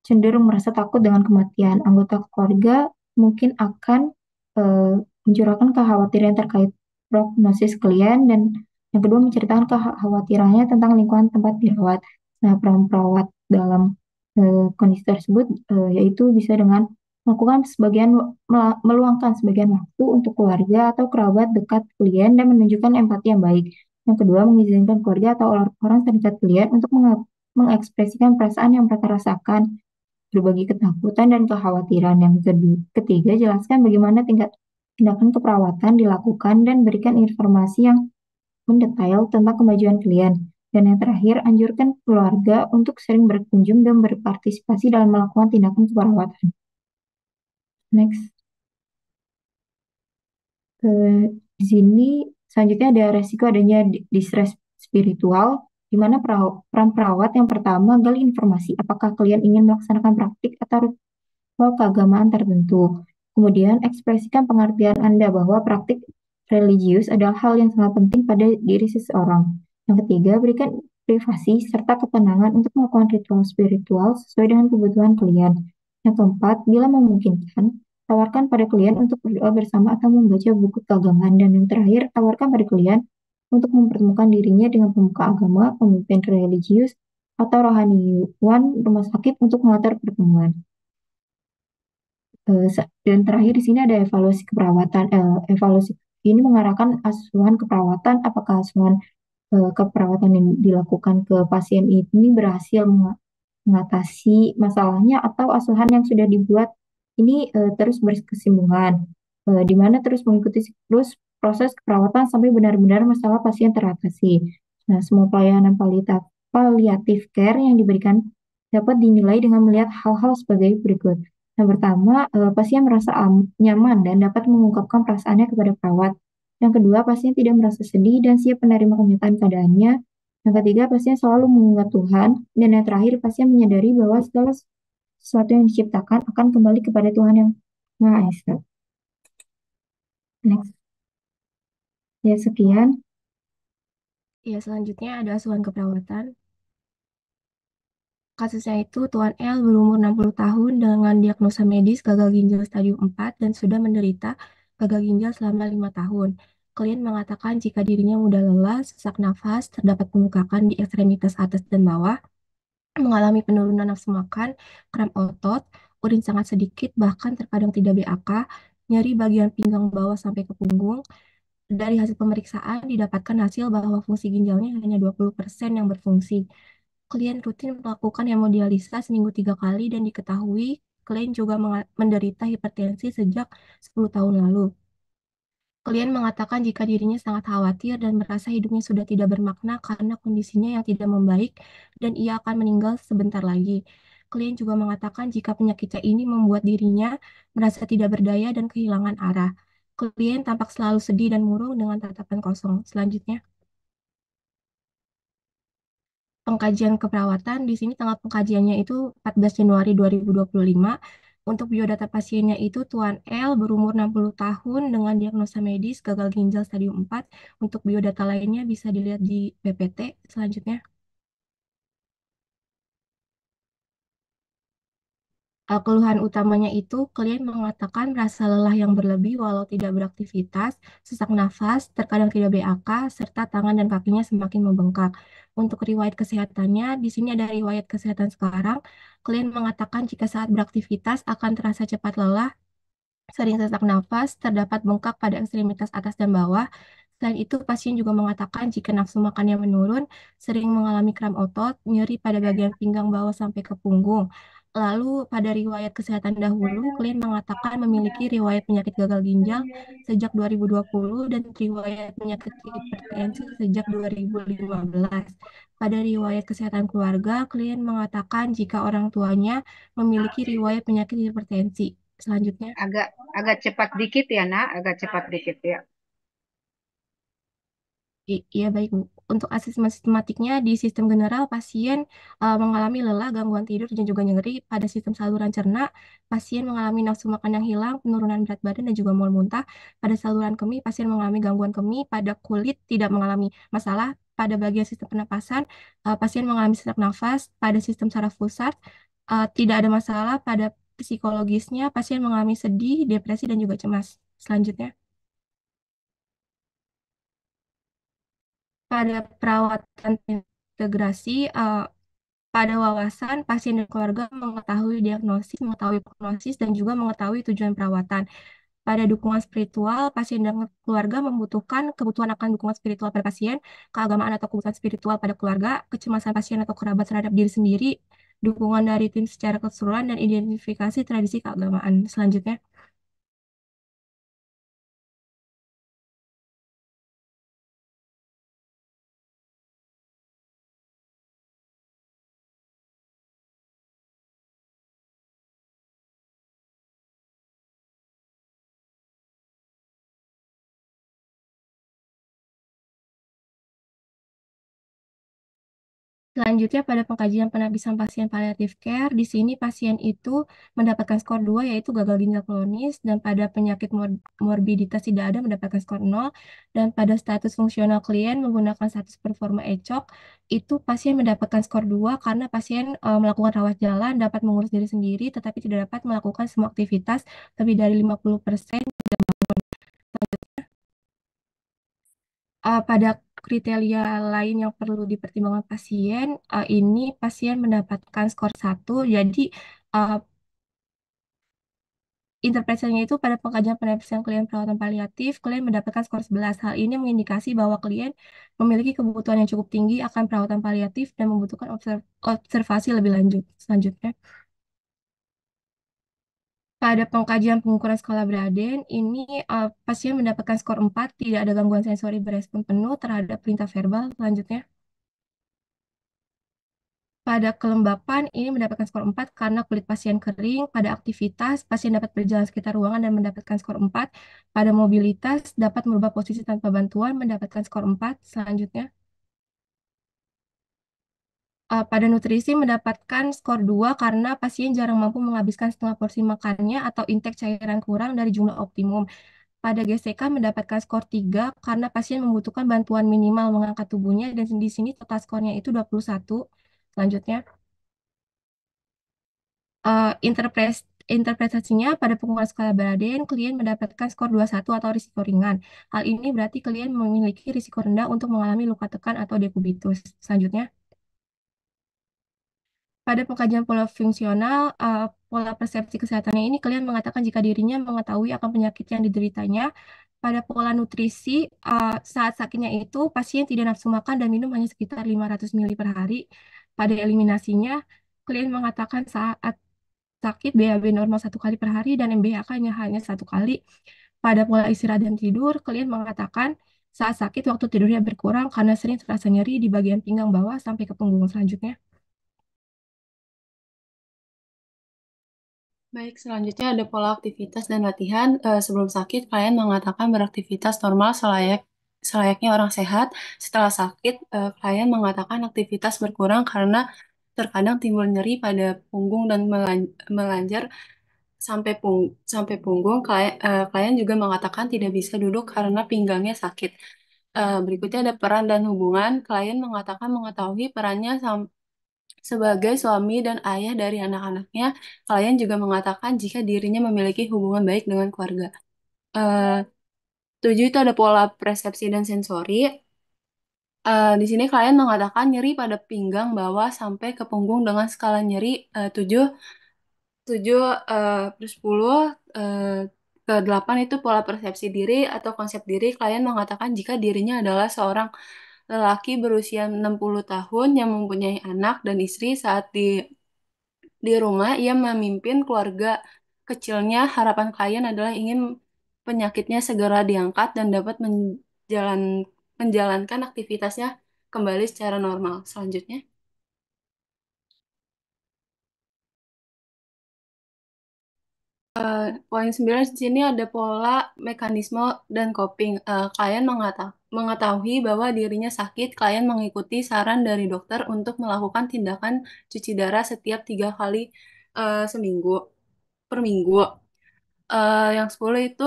cenderung merasa takut dengan kematian. Anggota keluarga mungkin akan mencurahkan kekhawatiran terkait prognosis klien dan Yang kedua, menceritakan kekhawatirannya tentang lingkungan tempat dirawat. Nah, peran perawat dalam kondisi tersebut yaitu bisa dengan melakukan meluangkan sebagian waktu untuk keluarga atau kerabat dekat klien dan menunjukkan empati yang baik. Yang kedua, mengizinkan keluarga atau orang terdekat klien untuk mengekspresikan perasaan yang mereka rasakan, berbagi ketakutan dan kekhawatiran. Yang ketiga, jelaskan bagaimana tindakan keperawatan dilakukan dan berikan informasi yang mendetail tentang kemajuan klien. Dan yang terakhir, anjurkan keluarga untuk sering berkunjung dan berpartisipasi dalam melakukan tindakan keperawatan. Next. Di sini selanjutnya ada resiko adanya distress spiritual, di mana peran perawat yang pertama gali informasi apakah klien ingin melaksanakan praktik atau ritual keagamaan tertentu. Kemudian ekspresikan pengertian Anda bahwa praktik religius adalah hal yang sangat penting pada diri seseorang. Yang ketiga, berikan privasi serta ketenangan untuk melakukan ritual spiritual sesuai dengan kebutuhan klien. Yang keempat, bila memungkinkan, tawarkan pada klien untuk berdoa bersama atau membaca buku keagamaan. Dan yang terakhir, tawarkan pada klien untuk mempertemukan dirinya dengan pemuka agama, pemimpin religius, atau rohaniwan rumah sakit untuk mengatur pertemuan. Dan terakhir di sini ada evaluasi keperawatan. Evaluasi ini mengarahkan asuhan keperawatan, apakah asuhan keperawatan yang dilakukan ke pasien ini berhasil mengatasi masalahnya atau asuhan yang sudah dibuat ini terus berkesinambungan, di mana terus mengikuti siklus proses keperawatan sampai benar-benar masalah pasien teratasi. Nah, semua pelayanan palliative care yang diberikan dapat dinilai dengan melihat hal-hal sebagai berikut. Yang pertama, pasien merasa nyaman dan dapat mengungkapkan perasaannya kepada perawat. Yang kedua, pasien tidak merasa sedih dan siap menerima kenyataan keadaannya. Yang ketiga, pasien selalu mengingat Tuhan. Dan yang terakhir, pasien menyadari bahwa segala sesuatu yang diciptakan akan kembali kepada Tuhan yang Maha Esa. Next. Ya, sekian. Ya, selanjutnya ada asuhan keperawatan. Kasusnya itu Tuan L berumur 60 tahun dengan diagnosa medis gagal ginjal stadium 4 dan sudah menderita gagal ginjal selama 5 tahun. Klien mengatakan jika dirinya mudah lelah, sesak nafas, terdapat pembengkakan di ekstremitas atas dan bawah, mengalami penurunan nafsu makan, kram otot, urin sangat sedikit, bahkan terkadang tidak BAK, nyeri bagian pinggang bawah sampai ke punggung. Dari hasil pemeriksaan didapatkan hasil bahwa fungsi ginjalnya hanya 20% yang berfungsi. Klien rutin melakukan hemodialisa seminggu 3 kali dan diketahui klien juga menderita hipertensi sejak 10 tahun lalu. Klien mengatakan jika dirinya sangat khawatir dan merasa hidupnya sudah tidak bermakna karena kondisinya yang tidak membaik dan ia akan meninggal sebentar lagi. Klien juga mengatakan jika penyakitnya ini membuat dirinya merasa tidak berdaya dan kehilangan arah. Klien tampak selalu sedih dan murung dengan tatapan kosong. Selanjutnya, pengkajian keperawatan. Di sini tanggal pengkajiannya itu 14 Januari 2025. Untuk biodata pasiennya itu Tuan L berumur 60 tahun dengan diagnosa medis gagal ginjal stadium 4. Untuk biodata lainnya bisa dilihat di PPT. Selanjutnya, keluhan utamanya itu klien mengatakan merasa lelah yang berlebih walau tidak beraktivitas, sesak nafas, terkadang tidak BAK, serta tangan dan kakinya semakin membengkak. Untuk riwayat kesehatannya, di sini ada riwayat kesehatan sekarang. Klien mengatakan jika saat beraktivitas akan terasa cepat lelah, sering sesak nafas, terdapat bengkak pada ekstremitas atas dan bawah. Selain itu, pasien juga mengatakan jika nafsu makannya menurun, sering mengalami kram otot, nyeri pada bagian pinggang bawah sampai ke punggung. Lalu, pada riwayat kesehatan dahulu, klien mengatakan memiliki riwayat penyakit gagal ginjal sejak 2020 dan riwayat penyakit hipertensi sejak 2015. Pada riwayat kesehatan keluarga, klien mengatakan jika orang tuanya memiliki riwayat penyakit hipertensi. Selanjutnya, Agak agak cepat dikit ya, Nak, agak cepat dikit ya. Iya baik Bu. Untuk asesmen sistematiknya di sistem general pasien mengalami lelah, gangguan tidur dan juga nyeri. Pada sistem saluran cerna, pasien mengalami nafsu makan yang hilang, penurunan berat badan dan juga mual muntah. Pada saluran kemih, pasien mengalami gangguan kemih. Pada kulit tidak mengalami masalah. Pada bagian sistem pernapasan, pasien mengalami sesak nafas. Pada sistem saraf pusat, tidak ada masalah. Pada psikologisnya, pasien mengalami sedih, depresi dan juga cemas. Selanjutnya. Pada perawatan integrasi, pada wawasan, pasien dan keluarga mengetahui diagnosis, mengetahui prognosis, dan juga mengetahui tujuan perawatan. Pada dukungan spiritual, pasien dan keluarga membutuhkan kebutuhan akan dukungan spiritual pada pasien, keagamaan atau kebutuhan spiritual pada keluarga, kecemasan pasien atau kerabat terhadap diri sendiri, dukungan dari tim secara keseluruhan, dan identifikasi tradisi keagamaan. Selanjutnya, Selanjutnya, pada pengkajian penapisan pasien palliative care, di sini pasien itu mendapatkan skor 2, yaitu gagal ginjal kronis, dan pada penyakit morbiditas tidak ada mendapatkan skor 0, dan pada status fungsional klien menggunakan status performa ECOG, itu pasien mendapatkan skor 2 karena pasien melakukan rawat jalan, dapat mengurus diri sendiri, tetapi tidak dapat melakukan semua aktivitas lebih dari 50%. Pada kriteria lain yang perlu dipertimbangkan pasien, ini pasien mendapatkan skor 1. Jadi, uh, interpretasinya itu pada pengkajian penapisan klien perawatan paliatif, klien mendapatkan skor 11. Hal ini mengindikasi bahwa klien memiliki kebutuhan yang cukup tinggi akan perawatan paliatif dan membutuhkan observasi lebih lanjut. Selanjutnya, pada pengkajian pengukuran skala Braden, ini pasien mendapatkan skor 4, tidak ada gangguan sensori berespon penuh terhadap perintah verbal. Selanjutnya, pada kelembapan, ini mendapatkan skor 4 karena kulit pasien kering. Pada aktivitas, pasien dapat berjalan sekitar ruangan dan mendapatkan skor 4. Pada mobilitas, dapat merubah posisi tanpa bantuan, mendapatkan skor 4. Selanjutnya, pada nutrisi mendapatkan skor 2 karena pasien jarang mampu menghabiskan setengah porsi makannya atau intake cairan kurang dari jumlah optimum. Pada GSK mendapatkan skor 3 karena pasien membutuhkan bantuan minimal mengangkat tubuhnya dan di sini total skornya itu 21. Selanjutnya, interpretasinya pada pengukuran skala Braden, klien mendapatkan skor 21 atau risiko ringan. Hal ini berarti klien memiliki risiko rendah untuk mengalami luka tekan atau dekubitus. Selanjutnya, pada pengkajian pola fungsional, pola persepsi kesehatannya ini klien mengatakan jika dirinya mengetahui akan penyakit yang dideritanya. Pada pola nutrisi, saat sakitnya itu pasien tidak nafsu makan dan minum hanya sekitar 500 ml per hari. Pada eliminasinya, klien mengatakan saat sakit BAB normal 1 kali per hari dan MBA-nya hanya 1 kali. Pada pola istirahat dan tidur, klien mengatakan saat sakit waktu tidurnya berkurang karena sering terasa nyeri di bagian pinggang bawah sampai ke punggung. Selanjutnya, Baik, selanjutnya ada pola aktivitas dan latihan. Sebelum sakit, klien mengatakan beraktivitas normal selayaknya orang sehat. Setelah sakit, klien mengatakan aktivitas berkurang karena terkadang timbul nyeri pada punggung dan melanjar sampai punggung. Klien juga mengatakan tidak bisa duduk karena pinggangnya sakit. Berikutnya ada peran dan hubungan. Klien mengatakan mengetahui perannya sebagai suami dan ayah dari anak-anaknya. Klien juga mengatakan jika dirinya memiliki hubungan baik dengan keluarga. Eh, 7 itu ada pola persepsi dan sensori. Di sini klien mengatakan nyeri pada pinggang bawah sampai ke punggung dengan skala nyeri 7 7 per 10 ke 8 itu pola persepsi diri atau konsep diri. Klien mengatakan jika dirinya adalah seorang lelaki berusia 60 tahun yang mempunyai anak dan istri saat di rumah ia memimpin keluarga kecilnya. Harapan klien adalah ingin penyakitnya segera diangkat dan dapat menjalankan aktivitasnya kembali secara normal. Selanjutnya. Poin 9 di sini ada pola, mekanisme, dan coping. Klien mengetahui bahwa dirinya sakit, klien mengikuti saran dari dokter untuk melakukan tindakan cuci darah setiap 3 kali seminggu per minggu. Yang 10 itu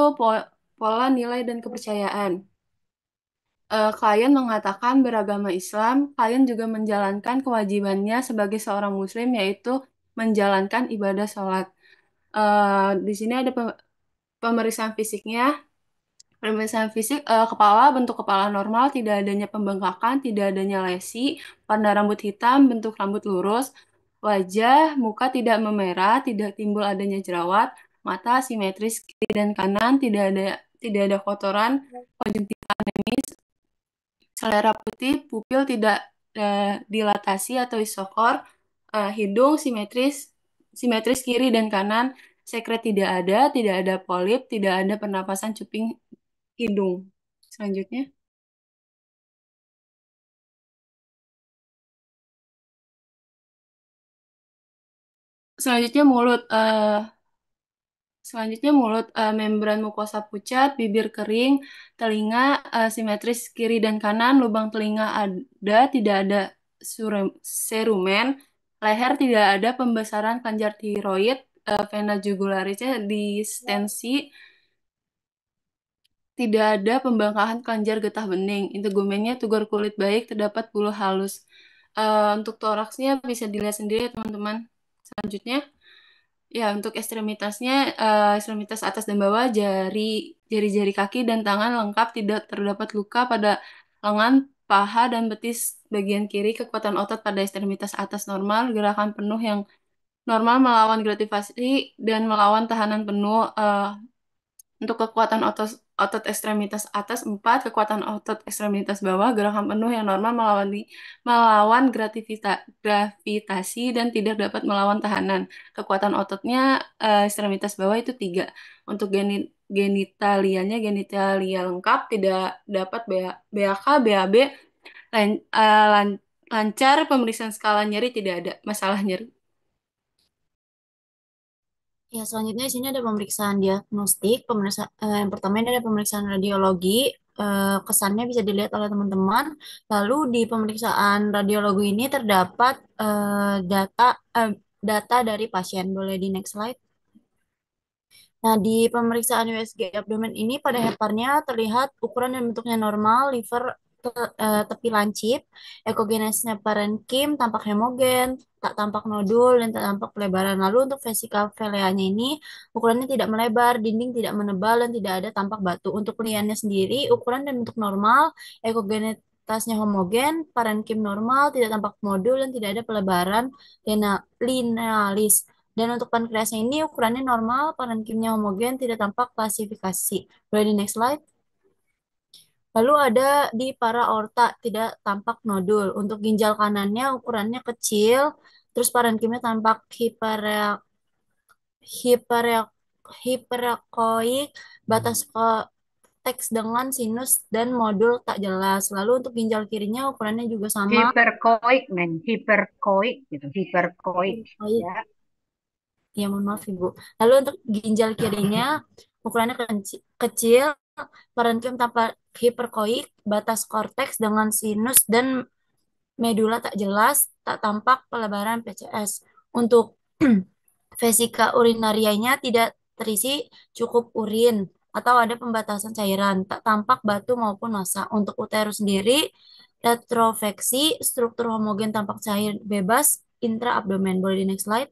pola nilai dan kepercayaan. Klien mengatakan beragama Islam, klien juga menjalankan kewajibannya sebagai seorang muslim yaitu menjalankan ibadah sholat. Di sini ada pemeriksaan fisiknya. Pemeriksaan fisik, kepala, bentuk kepala normal, tidak adanya pembengkakan, tidak adanya lesi, warna rambut hitam, bentuk rambut lurus, wajah, muka tidak memerah, tidak timbul adanya jerawat, mata simetris kiri dan kanan, tidak ada kotoran, konjungtiva anemis, selera putih, pupil tidak dilatasi atau isokor, hidung simetris simetris kiri dan kanan, sekret tidak ada polip, tidak ada pernapasan cuping hidung. Selanjutnya, selanjutnya mulut. Selanjutnya mulut, membran mukosa pucat, bibir kering, telinga simetris kiri dan kanan, lubang telinga ada, tidak ada serumen, leher tidak ada pembesaran kelenjar tiroid, vena jugularisnya distensi, tidak ada pembengkakan kelenjar getah bening, integumennya tugur kulit baik, terdapat bulu halus. Untuk toraksnya bisa dilihat sendiri ya teman-teman. Selanjutnya. Ya, untuk ekstremitasnya, ekstremitas atas dan bawah, jari-jari kaki dan tangan lengkap, tidak terdapat luka pada lengan, paha, dan betis bagian kiri. Kekuatan otot pada ekstremitas atas normal, gerakan penuh yang normal melawan gravitasasi dan melawan tahanan penuh. Untuk kekuatan otot ekstremitas atas 4, kekuatan otot ekstremitas bawah, gerakan penuh yang normal melawan gravitasi dan tidak dapat melawan tahanan. Kekuatan ototnya ekstremitas bawah itu 3. Untuk genitalia lengkap, tidak dapat BAK, BAB, lancar, pemeriksaan skala nyeri tidak ada masalah nyeri. Ya, selanjutnya di sini ada pemeriksaan diagnostik. Yang pertama ini ada pemeriksaan radiologi. Kesannya bisa dilihat oleh teman-teman. Lalu di pemeriksaan radiologi ini terdapat data dari pasien. Boleh di next slide. Nah, di pemeriksaan USG abdomen ini pada heparnya terlihat ukuran dan bentuknya normal, liver tepi lancip, ekogenesnya parenkim tampak hemogen, tak tampak nodul, dan tak tampak pelebaran. Lalu untuk vesika veleanya ini ukurannya tidak melebar, dinding tidak menebal, dan tidak ada tampak batu. Untuk liannya sendiri, ukuran dan bentuk normal, ekogenetasnya homogen, parenkim normal, tidak tampak modul, dan tidak ada pelebaran linealis. Dan untuk pankreasnya ini ukurannya normal, parenkimnya homogen, tidak tampak klasifikasi. Boleh di next slide. Lalu ada di para aorta, tidak tampak nodul. Untuk ginjal kanannya ukurannya kecil, terus parenkimnya tampak hiper hiperekoik, batas teks dengan sinus dan modul tak jelas. Lalu untuk ginjal kirinya ukurannya juga sama. Hiperkoik, hiperkoik gitu, hiperkoik. Ya. Ya, mohon maaf Ibu. Lalu untuk ginjal kirinya ukurannya kecil, parenkim tanpa hiperkoik, batas korteks dengan sinus dan medula tak jelas, tak tampak pelebaran PCS. Untuk vesika urinarianya tidak terisi cukup urin atau ada pembatasan cairan, tak tampak batu maupun massa. Untuk uterus sendiri, retrofeksi, struktur homogen tampak cair bebas intraabdomen. Boleh di next slide.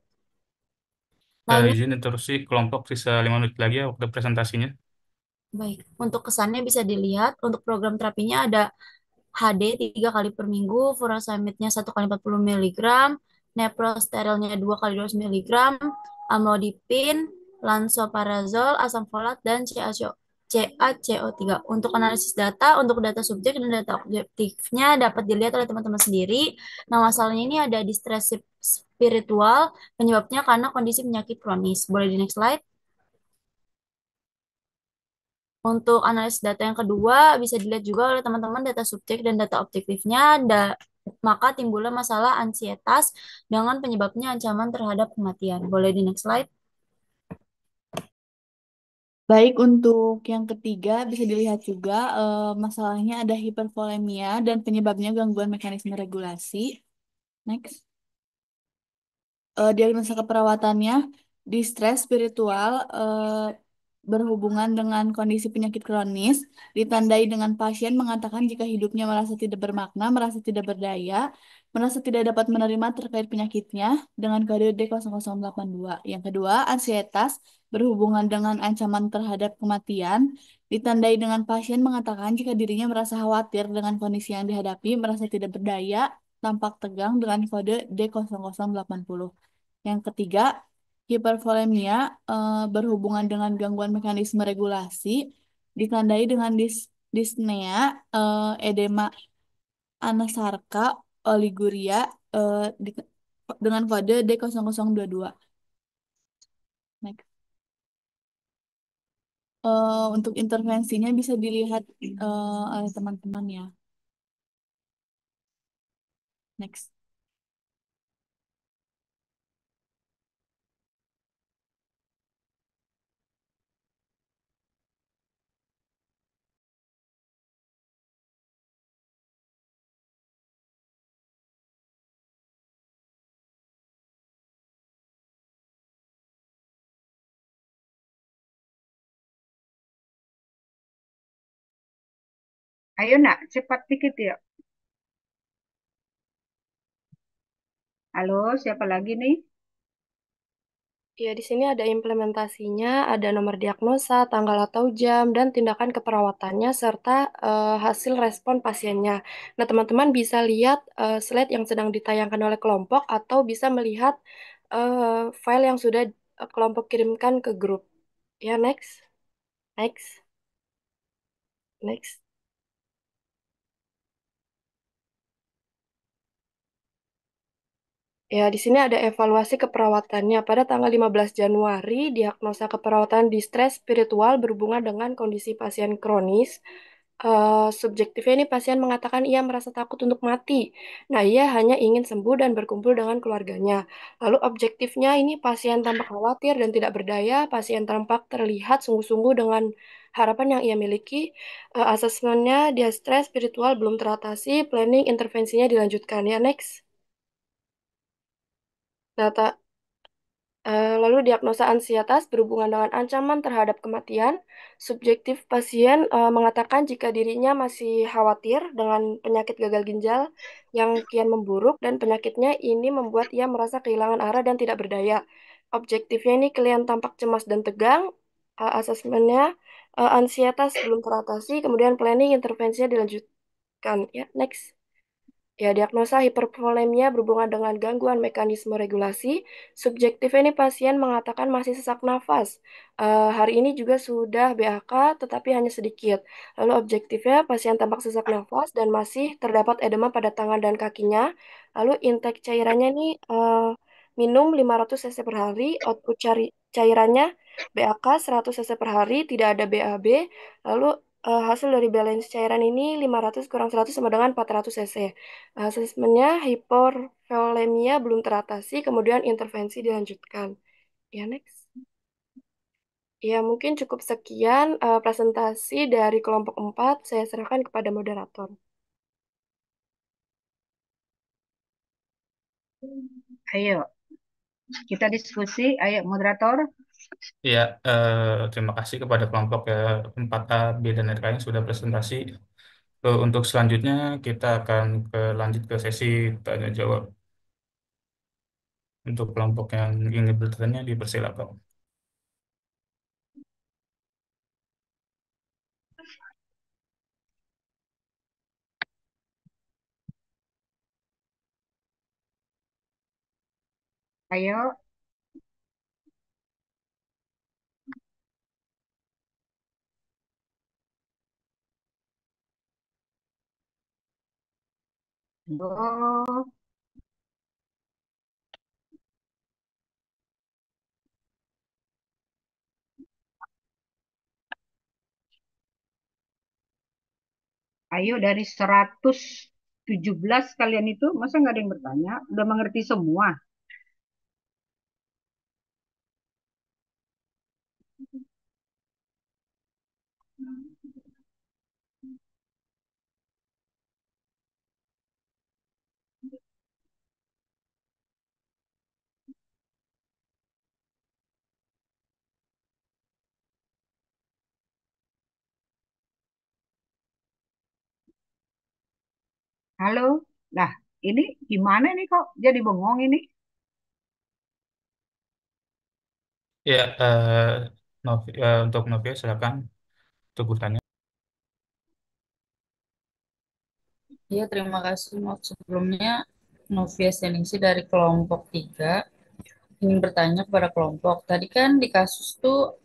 Izin interupsi kelompok sisa 5 menit lagi ya waktu presentasinya. Baik, untuk kesannya bisa dilihat. Untuk program terapinya ada HD 3 kali per minggu, furosemidnya 1 kali 40 mg, neprosterilnya 2 kali 200 mg, amlodipin, lansoprazol, asam folat, dan CaCO3. Untuk analisis data, untuk data subjek dan data objektifnya dapat dilihat oleh teman-teman sendiri. Nah, masalahnya ini ada distress spiritual, penyebabnya karena kondisi penyakit kronis. Boleh di next slide. Untuk analisis data yang kedua, bisa dilihat juga oleh teman-teman data subjek dan data objektifnya, maka timbullah masalah ansietas dengan penyebabnya ancaman terhadap kematian. Boleh di next slide. Baik, untuk yang ketiga bisa dilihat juga masalahnya ada hipervolemia dan penyebabnya gangguan mekanisme regulasi. Next. Diagnosa keperawatannya, distress spiritual berhubungan dengan kondisi penyakit kronis, ditandai dengan pasien mengatakan jika hidupnya merasa tidak bermakna, merasa tidak berdaya, merasa tidak dapat menerima terkait penyakitnya dengan kode D0082. Yang kedua, ansietas berhubungan dengan ancaman terhadap kematian, Ditandai dengan pasien mengatakan jika dirinya merasa khawatir dengan kondisi yang dihadapi, merasa tidak berdaya, tampak tegang dengan kode D0080. Yang ketiga, hipervolemia berhubungan dengan gangguan mekanisme regulasi, ditandai dengan dyspnea, edema anasarka, oliguria di- dengan kode D0022. Next. Untuk intervensinya bisa dilihat oleh teman-teman ya. Next. Ayo nak, cepat dikit ya. Halo, siapa lagi nih? Ya, di sini ada implementasinya, ada nomor diagnosa, tanggal atau jam, dan tindakan keperawatannya, serta hasil respon pasiennya. Nah, teman-teman bisa lihat slide yang sedang ditayangkan oleh kelompok, atau bisa melihat file yang sudah kelompok kirimkan ke grup. Ya, next. Next. Next. Ya, di sini ada evaluasi keperawatannya. Pada tanggal 15 Januari, diagnosa keperawatan distres spiritual berhubungan dengan kondisi pasien kronis. Subjektifnya ini pasien mengatakan ia merasa takut untuk mati. Nah, ia hanya ingin sembuh dan berkumpul dengan keluarganya. Lalu objektifnya ini pasien tampak khawatir dan tidak berdaya. Pasien tampak terlihat sungguh-sungguh dengan harapan yang ia miliki. Asesmennya dia stres spiritual belum teratasi. Planning intervensinya dilanjutkan. Ya, next. Data Lalu diagnosa ansietas berhubungan dengan ancaman terhadap kematian. Subjektif pasien mengatakan jika dirinya masih khawatir dengan penyakit gagal ginjal yang kian memburuk dan penyakitnya ini membuat ia merasa kehilangan arah dan tidak berdaya. Objektifnya ini klien tampak cemas dan tegang. Asesmennya ansietas belum teratasi, kemudian planning intervensinya dilanjutkan. Ya, next. Ya, diagnosa hipervolemia berhubungan dengan gangguan mekanisme regulasi. Subjektif ini pasien mengatakan masih sesak nafas. Hari ini juga sudah BAK, tetapi hanya sedikit. Lalu objektifnya pasien tampak sesak nafas dan masih terdapat edema pada tangan dan kakinya. Lalu intake cairannya ini minum 500 cc per hari, output cairannya BAK 100 cc per hari, tidak ada BAB. Lalu hasil dari balance cairan ini 500 kurang 100 sama dengan 400 cc. Asesmennya hipervolemia belum teratasi, kemudian intervensi dilanjutkan. Ya, next. Ya, mungkin cukup sekian presentasi dari kelompok 4. Saya serahkan kepada moderator. Ayo, kita diskusi. Ayo, moderator. Ya, terima kasih kepada kelompok 4A, B, dan RK yang sudah presentasi. Untuk selanjutnya, kita akan lanjut ke sesi tanya jawab. Untuk kelompok yang ingin bertanya, dipersilakan. Ayo. Oh, ayo dari 117 kalian itu, masa nggak ada yang bertanya? Udah mengerti semua? Halo? Nah, ini gimana nih kok jadi bengong ini? Ya, Novi, untuk Novia silakan sebutannya. Iya, terima kasih. Maaf sebelumnya, Novia Seningsi dari kelompok 3 ingin bertanya kepada kelompok. Tadi kan di kasus tuh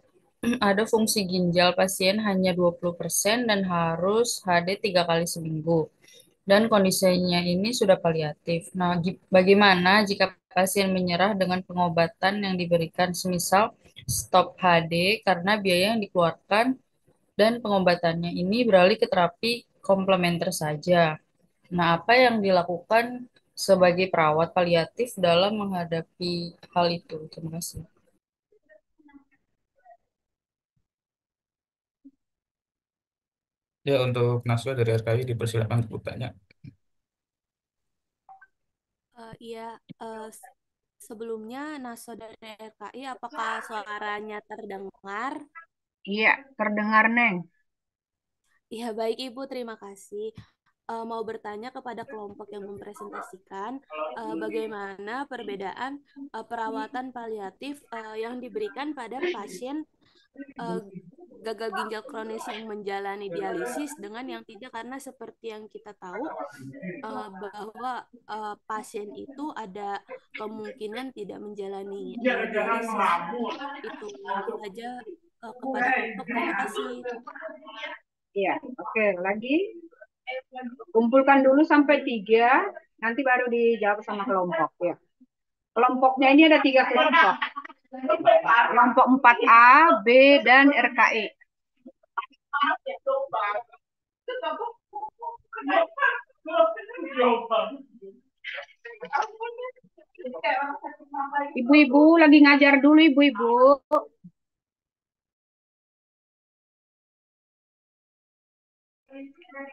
ada fungsi ginjal pasien hanya 20% dan harus HD 3 kali seminggu. Dan kondisinya ini sudah paliatif. Nah, bagaimana jika pasien menyerah dengan pengobatan yang diberikan, semisal stop HD karena biaya yang dikeluarkan dan pengobatannya ini beralih ke terapi komplementer saja. Nah, apa yang dilakukan sebagai perawat paliatif dalam menghadapi hal itu? Terima kasih. Ya, untuk Naswa dari RKI dipersilakan untuk bertanya. Iya, sebelumnya Naso dari RKI, apakah suaranya terdengar? Iya, terdengar, Neng. Iya, baik Ibu, terima kasih. Mau bertanya kepada kelompok yang mempresentasikan, bagaimana perbedaan perawatan paliatif yang diberikan pada pasien eh, gagal ginjal kronis yang menjalani dialisis dengan yang tidak, karena seperti yang kita tahu bahwa pasien itu ada kemungkinan tidak menjalani dialisis. Itu saja kepada kelompok. Terima kasih. Iya, oke. Lagi kumpulkan dulu sampai 3, nanti baru dijawab sama kelompok ya. Kelompoknya ini ada 3 kelompok. Kelompok 4A, B, dan RKI. Ibu-ibu lagi ngajar dulu, ibu-ibu.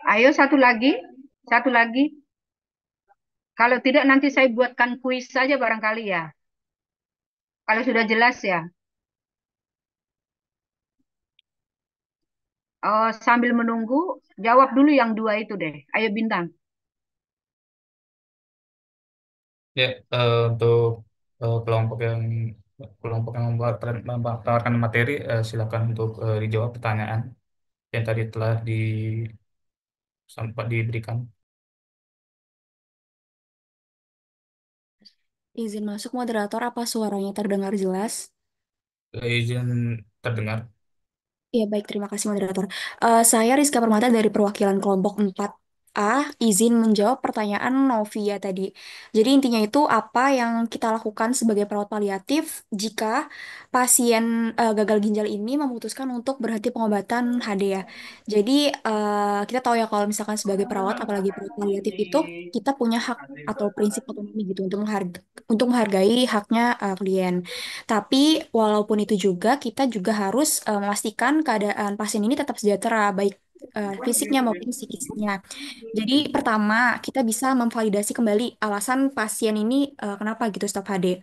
Ayo satu lagi, satu lagi. Kalau tidak nanti saya buatkan kuis saja barangkali ya. Kalau sudah jelas ya. Sambil menunggu, jawab dulu yang 2 itu deh. Ayo Bintang. Ya, untuk kelompok yang menawarkan materi, silakan untuk dijawab pertanyaan yang tadi telah sempat diberikan. Izin masuk moderator, apa suaranya terdengar jelas? Izin terdengar. Ya, baik. Terima kasih, moderator. Saya Rizka Permata dari perwakilan kelompok 4A, izin menjawab pertanyaan Novia tadi. Jadi intinya itu apa yang kita lakukan sebagai perawat paliatif jika pasien gagal ginjal ini memutuskan untuk berhenti pengobatan HD ya. Jadi kita tahu ya kalau misalkan sebagai perawat, apalagi perawat paliatif itu, kita punya hak atau prinsip otonomi gitu untuk menghargai haknya klien. Tapi walaupun itu juga kita juga harus memastikan keadaan pasien ini tetap sejahtera, baik fisiknya maupun psikisnya. Jadi pertama kita bisa memvalidasi kembali alasan pasien ini kenapa gitu stop HD.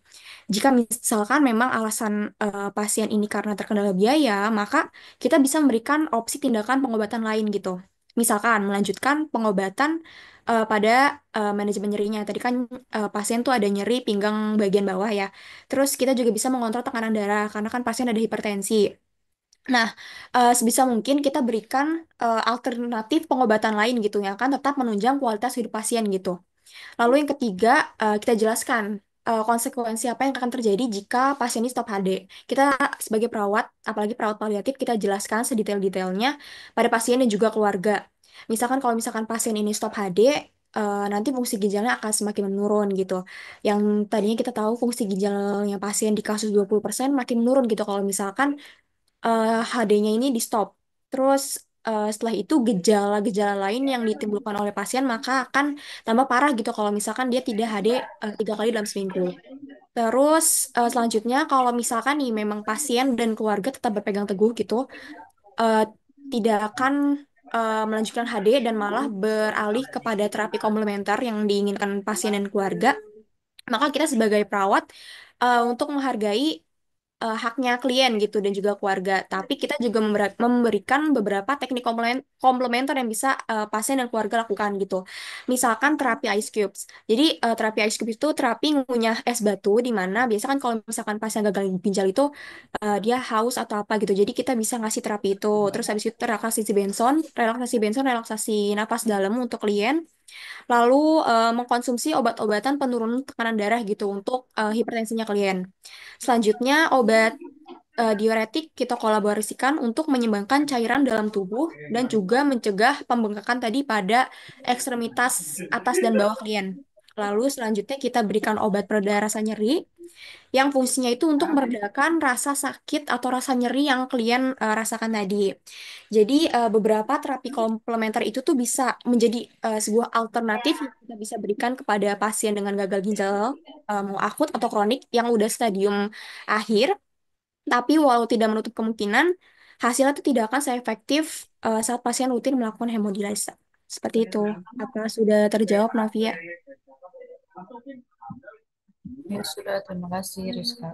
Jika misalkan memang alasan pasien ini karena terkendala biaya, maka kita bisa memberikan opsi tindakan pengobatan lain gitu. Misalkan melanjutkan pengobatan pada manajemen nyerinya. Tadi kan pasien tuh ada nyeri pinggang bagian bawah ya. Terus kita juga bisa mengontrol tekanan darah karena kan pasien ada hipertensi. Nah, sebisa mungkin kita berikan alternatif pengobatan lain gitu yang akan tetap menunjang kualitas hidup pasien gitu. Lalu yang ketiga, kita jelaskan konsekuensi apa yang akan terjadi jika pasien ini stop HD. Kita sebagai perawat, apalagi perawat paliatif, kita jelaskan sedetail-detailnya pada pasien dan juga keluarga. Misalkan kalau misalkan pasien ini stop HD, nanti fungsi ginjalnya akan semakin menurun gitu. Yang tadinya kita tahu fungsi ginjalnya pasien di kasus 20% makin menurun gitu kalau misalkan HD-nya ini di stop. Terus setelah itu gejala-gejala lain yang ditimbulkan oleh pasien maka akan tambah parah gitu kalau misalkan dia tidak HD 3 kali dalam seminggu. Terus selanjutnya kalau misalkan nih memang pasien dan keluarga tetap berpegang teguh gitu, eh, tidak akan melanjutkan HD dan malah beralih kepada terapi komplementer yang diinginkan pasien dan keluarga, maka kita sebagai perawat untuk menghargai haknya klien gitu dan juga keluarga. Tapi kita juga memberikan beberapa teknik komplementer yang bisa pasien dan keluarga lakukan gitu. Misalkan terapi ice cubes. Jadi terapi ice cubes itu terapi ngunyah es batu di mana biasa kan kalau misalkan pasien gagal ginjal itu dia haus atau apa gitu. Jadi kita bisa ngasih terapi itu. Terus habis itu relaksasi napas dalam untuk klien. Lalu mengkonsumsi obat-obatan penurun tekanan darah gitu untuk hipertensinya klien. Selanjutnya obat diuretik kita kolaborasikan untuk menyeimbangkan cairan dalam tubuh dan juga mencegah pembengkakan tadi pada ekstremitas atas dan bawah klien. Lalu selanjutnya kita berikan obat pereda rasa nyeri yang fungsinya itu untuk meredakan rasa sakit atau rasa nyeri yang klien rasakan tadi. Jadi beberapa terapi komplementer itu tuh bisa menjadi sebuah alternatif yang kita bisa berikan kepada pasien dengan gagal ginjal mau akut atau kronik yang udah stadium akhir, tapi walau tidak menutup kemungkinan hasilnya itu tidak akan seefektif saat pasien rutin melakukan hemodialisa. Seperti itu. Apa sudah terjawab, Novia? Ya sudah, terima kasih Rizka.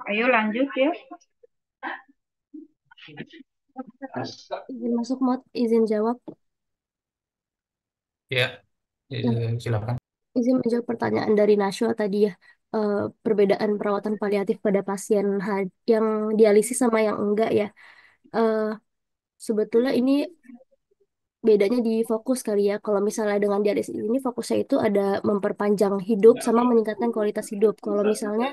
Ayo lanjut ya. Izin masuk, Mod, izin jawab. Ya, Ya, silakan. izin menjawab pertanyaan dari Nashwa tadi ya. Perbedaan perawatan paliatif pada pasien yang dialisis sama yang enggak ya. Eh, Sebetulnya ini bedanya di fokus kali ya. Kalau misalnya dengan dialisis ini fokusnya itu ada memperpanjang hidup sama meningkatkan kualitas hidup. Kalau misalnya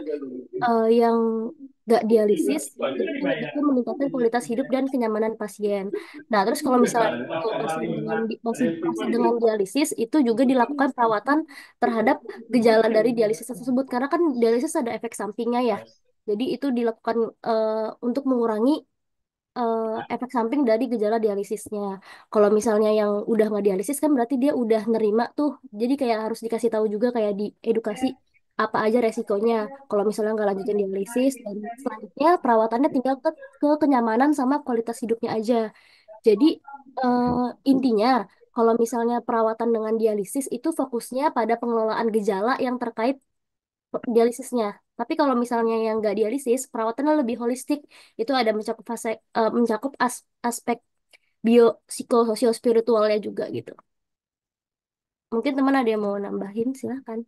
yang nggak dialisis itu lebih ke meningkatkan kualitas hidup dan kenyamanan pasien. Nah, terus kalau misalnya untuk pasien dengan masih dengan dialisis itu juga dilakukan perawatan terhadap gejala dari dialisis tersebut karena kan dialisis ada efek sampingnya ya. Jadi itu dilakukan untuk mengurangi efek samping dari gejala dialisisnya. Kalau misalnya yang udah nggak dialisis kan berarti dia udah nerima tuh. Jadi kayak harus dikasih tahu juga kayak di edukasi apa aja resikonya. Kalau misalnya nggak lanjutin dialisis dan selanjutnya perawatannya tinggal ke kenyamanan sama kualitas hidupnya aja. Jadi eh, intinya kalau misalnya perawatan dengan dialisis itu fokusnya pada pengelolaan gejala yang terkait dialisisnya. Tapi kalau misalnya yang nggak dialisis, perawatannya lebih holistik. Itu ada mencakup mencakup aspek bio, psikososial, spiritualnya juga gitu. Mungkin teman ada yang mau nambahin, silahkan.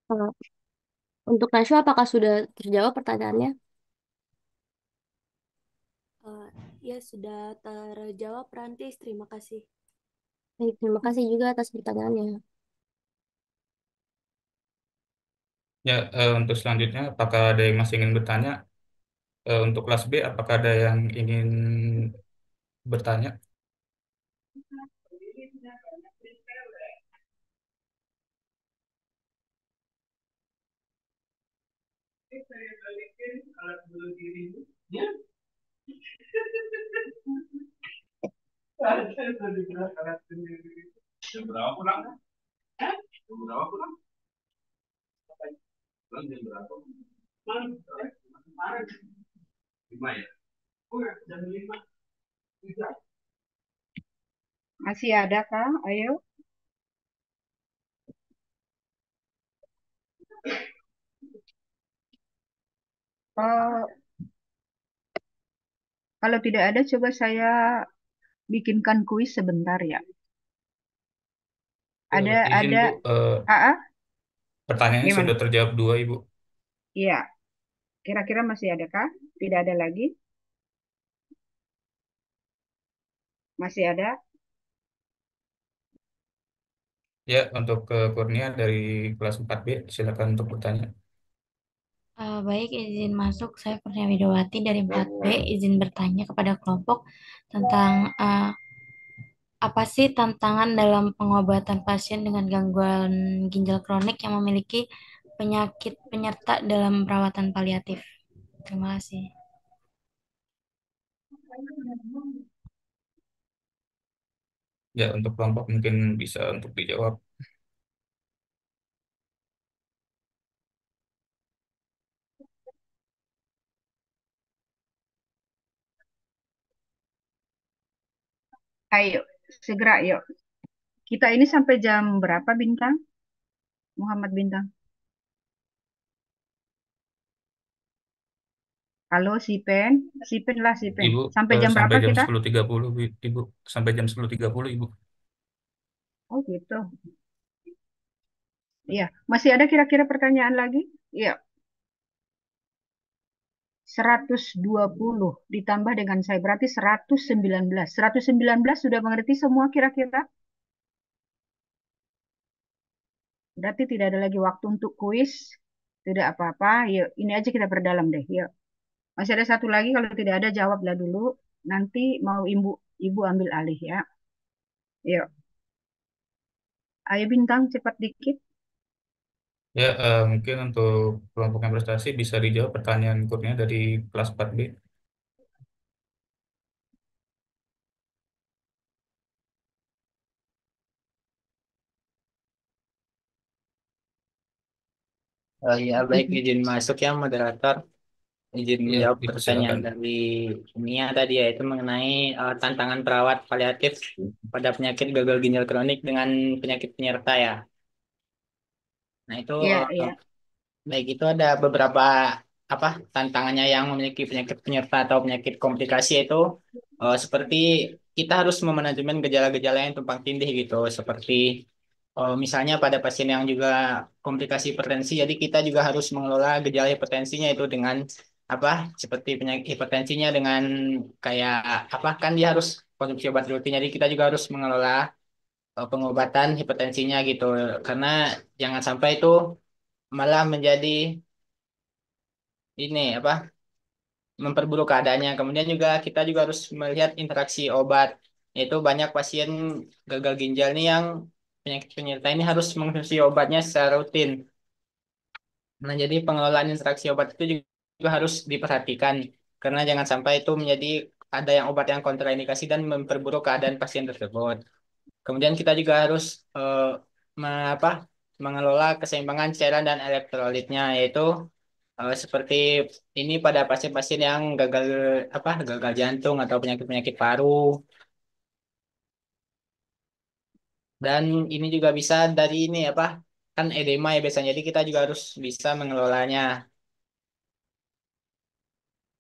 Eh, untuk Nashwa, apakah sudah terjawab pertanyaannya? Eh, ya, sudah terjawab, Rantis. Terima kasih. Baik, terima kasih juga atas pertanyaannya. Ya, untuk selanjutnya, apakah ada yang masih ingin bertanya? Untuk kelas B, apakah ada yang ingin bertanya? Masih ada kah? Ayo. Oh, kalau tidak ada, coba saya bikinkan kuis sebentar ya. Ada, Izin, ada. Bu. AA, Pertanyaannya gimana? sudah terjawab 2, Ibu. Iya. Kira-kira masih ada kah? Tidak ada lagi? Masih ada? Ya, untuk ke Kurnia dari kelas 4B, silakan untuk bertanya. Baik, izin masuk. Saya Kurnia Widowati dari 4B, izin bertanya kepada kelompok tentang apa sih tantangan dalam pengobatan pasien dengan gangguan ginjal kronik yang memiliki penyakit penyerta dalam perawatan paliatif. Terima kasih. Ya, untuk kelompok mungkin bisa untuk dijawab. Ayo, segera yuk. Kita ini sampai jam berapa, Bintang? Muhammad Bintang. Halo, Sipen. Sipen lah, Sipen. Ibu, Sampai jam sampai berapa jam kita? 10.30, Ibu. Sampai jam 10.30, Ibu. Oh, gitu. Iya. Masih ada kira-kira pertanyaan lagi? Iya. 120 ditambah dengan saya berarti 119. 119 sudah mengerti semua kira-kira? Berarti tidak ada lagi waktu untuk kuis. Tidak apa-apa. Yuk, ini aja kita perdalam deh. Yuk. Masih ada satu lagi, kalau tidak ada jawablah dulu. Nanti mau ibu ambil alih ya. Yuk. Ayo Bintang, cepat dikit. Ya, mungkin untuk kelompok yang prestasi bisa dijawab pertanyaan berikutnya dari kelas 4B. Ya, baik, izin masuk ya, moderator. Izin Ya, menjawab Ibu pertanyaan silakan. dari Nia tadi, yaitu mengenai tantangan perawat paliatif pada penyakit gagal ginjal kronik dengan penyakit penyerta ya. Nah, itu Iya, iya. baik, itu ada beberapa apa tantangannya yang memiliki penyakit penyerta atau penyakit komplikasi itu seperti kita harus memanajemen gejala-gejala yang tumpang tindih gitu, seperti misalnya pada pasien yang juga komplikasi hipertensi, jadi kita juga harus mengelola gejala hipertensinya itu dengan apa, seperti penyakit hipertensinya dengan kayak apa, kan dia harus konsumsi obat rutin, jadi kita juga harus mengelola pengobatan hipertensinya gitu, karena jangan sampai itu malah menjadi ini apa, memperburuk keadaannya. Kemudian juga kita juga harus melihat interaksi obat. Yaitu banyak pasien gagal ginjal nih yang penyakit penyerta ini harus mengkonsumsi obatnya secara rutin. Nah, jadi pengelolaan interaksi obat itu juga harus diperhatikan karena jangan sampai itu menjadi ada yang obat yang kontraindikasi dan memperburuk keadaan pasien tersebut. Kemudian kita juga harus eh, apa, mengelola keseimbangan cairan dan elektrolitnya, yaitu seperti ini pada pasien-pasien yang gagal apa, gagal jantung atau penyakit-penyakit paru, dan ini juga bisa dari ini apa, kan edema ya biasanya, jadi kita juga harus bisa mengelolanya.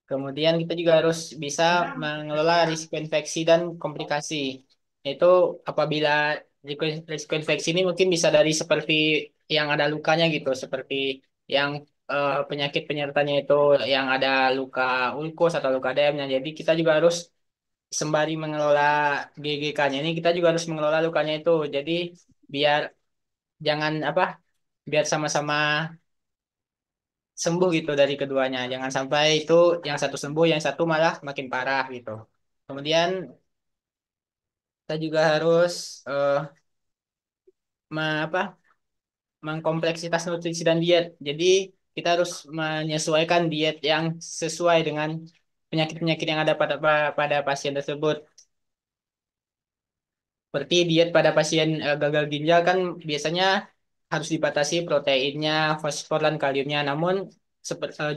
Kemudian kita juga harus bisa mengelola risiko infeksi dan komplikasi. Itu apabila risiko infeksi ini mungkin bisa dari seperti yang ada lukanya gitu, seperti yang penyakit penyertanya itu yang ada luka ulkus atau luka demnya. Jadi kita juga harus sembari mengelola GGK-nya ini, kita juga harus mengelola lukanya itu. Jadi biar jangan apa, biar sama-sama sembuh gitu dari keduanya. Jangan sampai itu yang satu sembuh, yang satu malah makin parah gitu. Kemudian kita juga harus eh, apa, mengkompleksitas nutrisi dan diet. Jadi kita harus menyesuaikan diet yang sesuai dengan penyakit-penyakit yang ada pada pasien tersebut. Seperti diet pada pasien gagal ginjal kan biasanya harus dibatasi proteinnya, fosfor dan kaliumnya. Namun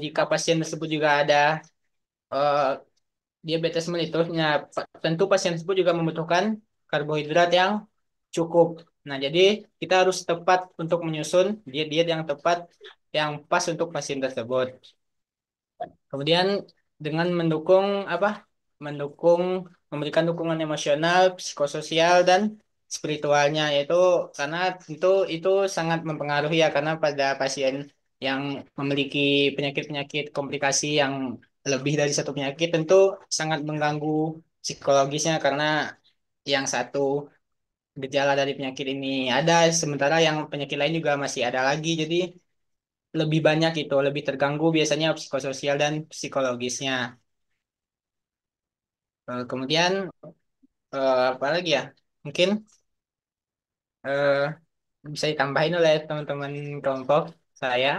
jika pasien tersebut juga ada eh, diabetes melitusnya, tentu pasien tersebut juga membutuhkan karbohidrat yang cukup. Nah, jadi kita harus tepat untuk menyusun diet-diet yang tepat, yang pas untuk pasien tersebut. Kemudian dengan mendukung apa? Mendukung, memberikan dukungan emosional, psikososial dan spiritualnya, yaitu karena tentu itu sangat mempengaruhi ya, karena pada pasien yang memiliki penyakit-penyakit komplikasi yang lebih dari satu penyakit tentu sangat mengganggu psikologisnya, karena yang satu gejala dari penyakit ini ada, sementara yang penyakit lain juga masih ada lagi. Jadi lebih banyak itu, lebih terganggu biasanya psikososial dan psikologisnya. Kemudian apa lagi ya? Mungkin eh, bisa ditambahin oleh teman-teman kelompok saya.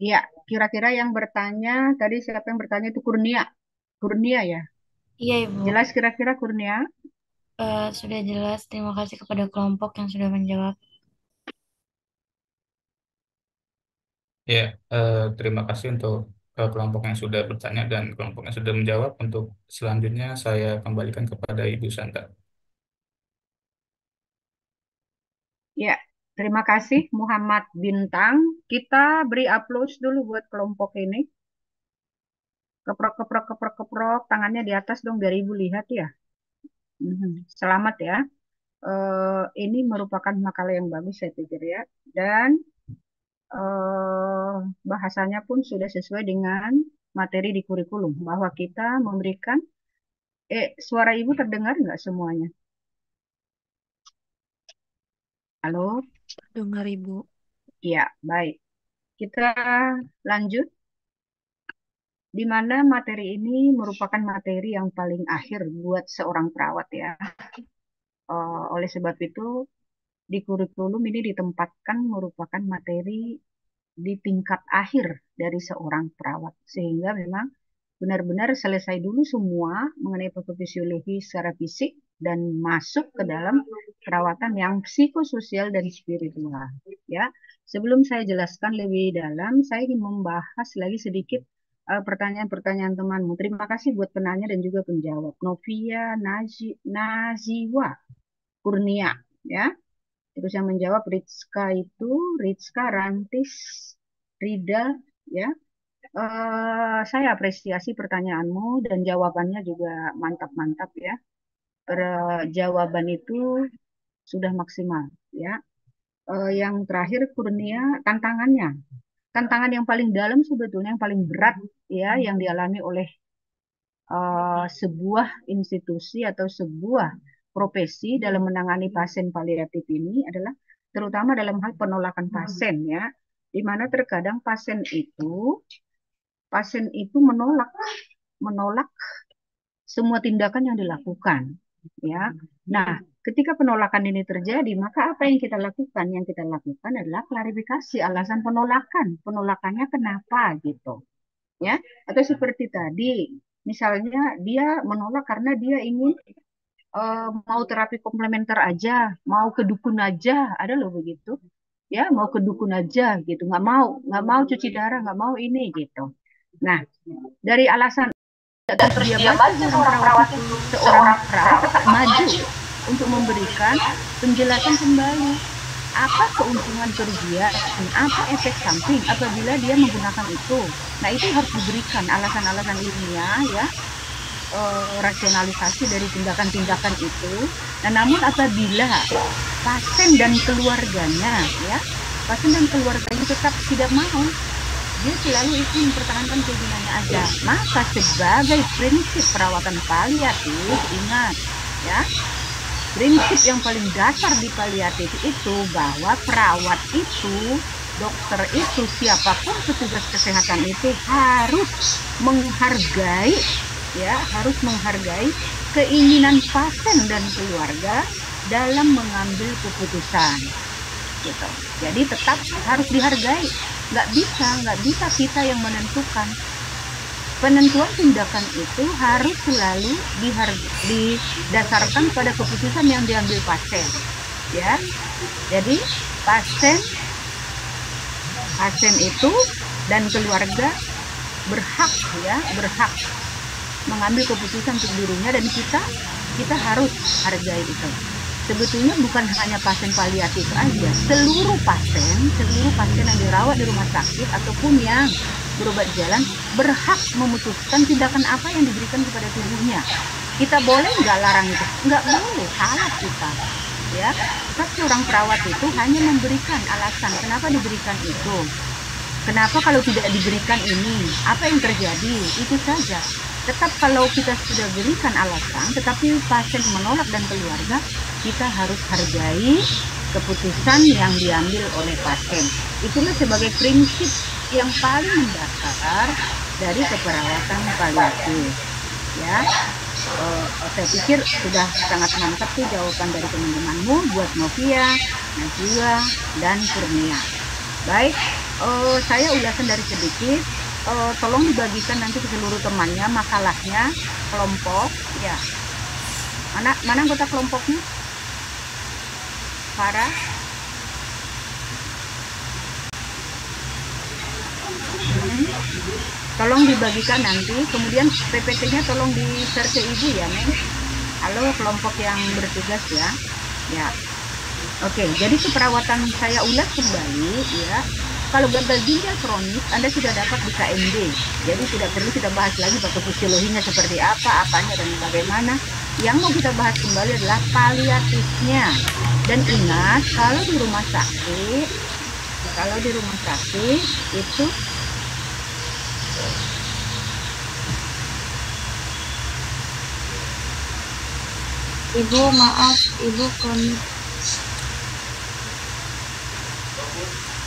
Iya, kira-kira yang bertanya tadi siapa yang bertanya itu Kurnia. Kurnia ya. Iya, Ibu. Jelas kira-kira Kurnia? Sudah jelas. Terima kasih kepada kelompok yang sudah menjawab. Ya, terima kasih untuk kelompok yang sudah bertanya dan kelompok yang sudah menjawab. Untuk selanjutnya saya kembalikan kepada Ibu Santa. Ya, terima kasih Muhammad Bintang. Kita beri applause dulu buat kelompok ini. Keprok, keprok, keprok, keprok. Tangannya di atas dong biar Ibu lihat ya. Selamat ya. Ini merupakan makalah yang bagus saya pikir ya. Dan bahasanya pun sudah sesuai dengan materi di kurikulum. Bahwa kita memberikan, suara Ibu terdengar nggak semuanya? Halo? Dengar Ibu. Iya, baik. Kita lanjut. Di mana materi ini merupakan materi yang paling akhir buat seorang perawat ya. Oleh sebab itu, di kurikulum ini ditempatkan merupakan materi di tingkat akhir dari seorang perawat. Sehingga memang benar-benar selesai dulu semua mengenai patofisiologi secara fisik dan masuk ke dalam perawatan yang psikososial dan spiritual. Ya, sebelum saya jelaskan lebih dalam, saya ingin membahas lagi sedikit pertanyaan-pertanyaan temanmu. Terima kasih buat penanya dan juga penjawab. Novia Naziwa Kurnia, ya. Terus yang menjawab Rizka Rantis Rida, ya. Saya apresiasi pertanyaanmu dan jawabannya juga mantap-mantap ya. Jawaban itu sudah maksimal ya. Yang terakhir Kurnia, tantangan yang paling dalam sebetulnya yang paling berat ya yang dialami oleh sebuah institusi atau sebuah profesi dalam menangani pasien paliatif ini adalah terutama dalam hal penolakan pasien ya, di mana terkadang pasien itu menolak semua tindakan yang dilakukan ya. Nah, ketika penolakan ini terjadi, maka apa yang kita lakukan? Yang kita lakukan adalah klarifikasi alasan penolakan. Penolakannya kenapa gitu. Ya, atau seperti tadi, misalnya dia menolak karena dia ingin mau terapi komplementer aja, mau ke dukun aja, ada loh begitu. Ya, mau ke dukun aja gitu, nggak mau cuci darah, nggak mau ini gitu. Nah, dari alasan terus dia maju seorang perawat tetap maju untuk memberikan penjelasan kembali apa keuntungan kerugian, apa efek samping apabila dia menggunakan itu. Nah, itu harus diberikan alasan-alasan ilmiah ya, rasionalisasi dari tindakan-tindakan itu. Nah, namun apabila pasien dan keluarganya tetap tidak mau, dia selalu itu mempertahankan keinginannya aja, maka sebagai prinsip perawatan paliatif, ingat ya, prinsip yang paling dasar di paliatif itu bahwa perawat itu, dokter itu, siapapun petugas kesehatan itu harus menghargai keinginan pasien dan keluarga dalam mengambil keputusan gitu. Jadi tetap harus dihargai. Nggak bisa kita yang menentukan. Penentuan tindakan itu harus selalu didasarkan pada keputusan yang diambil pasien ya. Jadi pasien itu dan keluarga berhak mengambil keputusan untuk dirinya, dan kita harus hargai itu. Sebetulnya bukan hanya pasien paliatif aja, seluruh pasien yang dirawat di rumah sakit ataupun yang berobat jalan berhak memutuskan tindakan apa yang diberikan kepada tubuhnya. Kita boleh nggak larang itu? Nggak boleh, salah kita. Ya, tapi seorang perawat itu hanya memberikan alasan kenapa diberikan itu. Kenapa kalau tidak diberikan ini? Apa yang terjadi? Itu saja. Tetap kalau kita sudah berikan alasan, tetapi pasien menolak dan keluarga, kita harus hargai keputusan yang diambil oleh pasien. Itulah sebagai prinsip yang paling mendasar dari keperawatan paliatif. Ya, saya pikir sudah sangat mantap tuh jawaban dari teman-temanmu buat Novia, Najwa, dan Kurnia. Baik, saya ulasan dari sedikit. Tolong dibagikan nanti ke seluruh temannya makalahnya, kelompok ya. Mana anggota kelompoknya? Farah? Mhm. Tolong dibagikan nanti, kemudian PPT-nya tolong di-share ke Ibu ya, Neng. Halo kelompok yang bertugas ya. Ya. Oke, jadi keperawatan saya ulas kembali ya. Kalau gagal ginjal kronis, Anda sudah dapat di KMD. Jadi tidak perlu kita bahas lagi patofisiologinya seperti apa, apanya dan bagaimana. Yang mau kita bahas kembali adalah paliatifnya. Dan ingat, kalau di rumah sakit itu Ibu, maaf, Ibu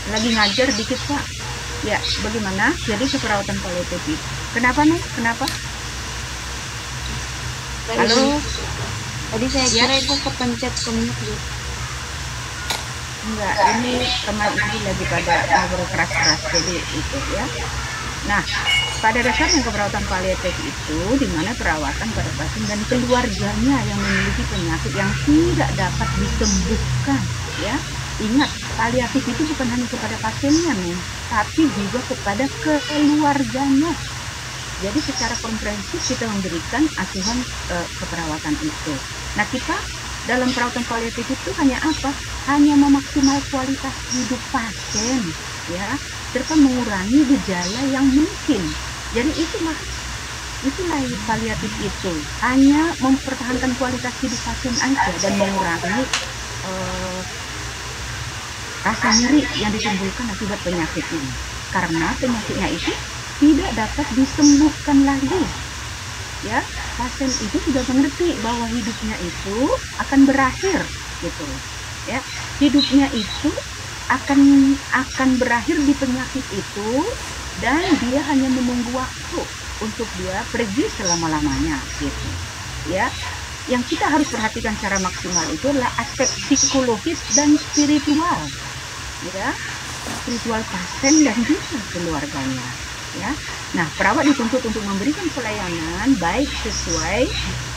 lagi ngajar dikit Pak. Ya, bagaimana? Jadi keperawatan paliatif itu. Kenapa nih? Kenapa? Halo? Tadi saya Ya. kira itu kepencet komut Bu. Enggak, ini teman ini lagi pada ngobrol keras-keras jadi itu ya. Nah, pada dasarnya keperawatan paliatif itu di mana perawatan pada pasien dan keluarganya yang memiliki penyakit yang tidak dapat disembuhkan ya. Ingat, paliatif itu bukan hanya kepada pasiennya nih, tapi juga kepada keluarganya. Jadi secara komprehensif kita memberikan asuhan keperawatan itu. Nah, kita dalam perawatan paliatif itu hanya apa? Hanya memaksimal kualitas hidup pasien, ya, serta mengurangi gejala yang mungkin. Jadi itulah paliatif itu, hanya mempertahankan kualitas hidup pasien aja dan mengurangi rasa nyeri yang ditimbulkan akibat penyakitnya. Karena penyakitnya itu tidak dapat disembuhkan lagi. Ya, pasien itu sudah mengerti bahwa hidupnya itu akan berakhir gitu. Ya, hidupnya itu akan berakhir di penyakit itu dan dia hanya menunggu waktu untuk dia pergi selama-lamanya gitu. Ya. Yang kita harus perhatikan secara maksimal itu adalah aspek psikologis dan spiritual. Ya. Spiritual pasien dan juga keluarganya. Ya. Nah, perawat dituntut untuk memberikan pelayanan baik sesuai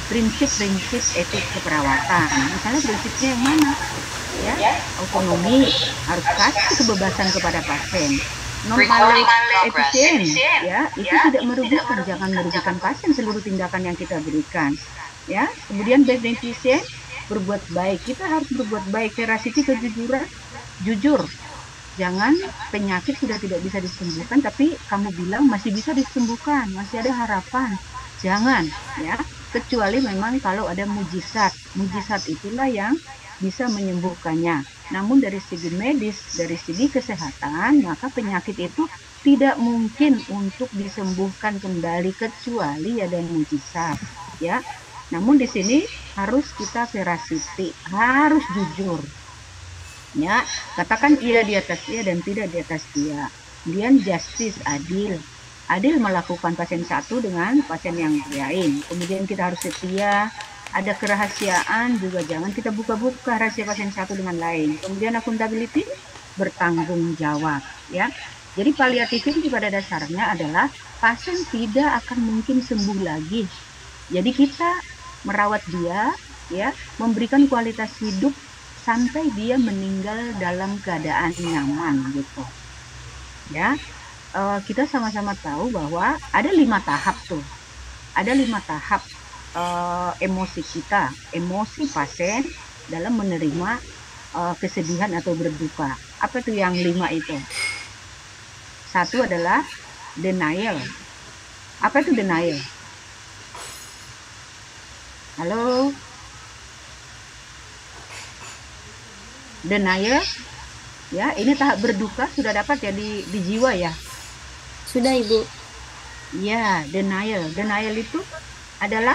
prinsip-prinsip etik keperawatan. Misalnya prinsipnya yang mana? Ya, autonomi, harus kasih kebebasan kepada pasien. Non-violent efisien, ya, itu tidak merugikan, jangan merugikan pasien seluruh tindakan yang kita berikan. Ya, kemudian beneficent, berbuat baik. Kita harus berbuat baik, veracity, kejujuran, jujur. Jangan penyakit sudah tidak bisa disembuhkan, tapi kamu bilang masih bisa disembuhkan, masih ada harapan. Jangan, ya. Kecuali memang kalau ada mujizat. Mujizat itulah yang bisa menyembuhkannya. Namun dari segi medis, dari segi kesehatan, maka penyakit itu tidak mungkin untuk disembuhkan kembali kecuali ada mujizat, ya. Namun di sini harus kita veracity, harus jujur. Ya, katakan iya di atas dia dan tidak di atas dia. Kemudian justice, adil. Adil melakukan pasien satu dengan pasien yang lain. Kemudian kita harus setia, ada kerahasiaan juga, jangan kita buka-buka rahasia pasien satu dengan lain. Kemudian accountability, bertanggung jawab, ya. Jadi paliatif itu pada dasarnya adalah pasien tidak akan mungkin sembuh lagi. Jadi kita merawat dia, ya, memberikan kualitas hidup sampai dia meninggal dalam keadaan nyaman gitu. Ya, kita sama-sama tahu bahwa ada 5 tahap tuh. Ada 5 tahap emosi kita, emosi pasien dalam menerima kesedihan atau berduka. Apa tuh yang 5 itu? Satu adalah denial. Apa itu denial? Halo? Denial, ya, ini tahap berduka sudah dapat ya di jiwa ya? Sudah Ibu. Ya, denial. Denial itu adalah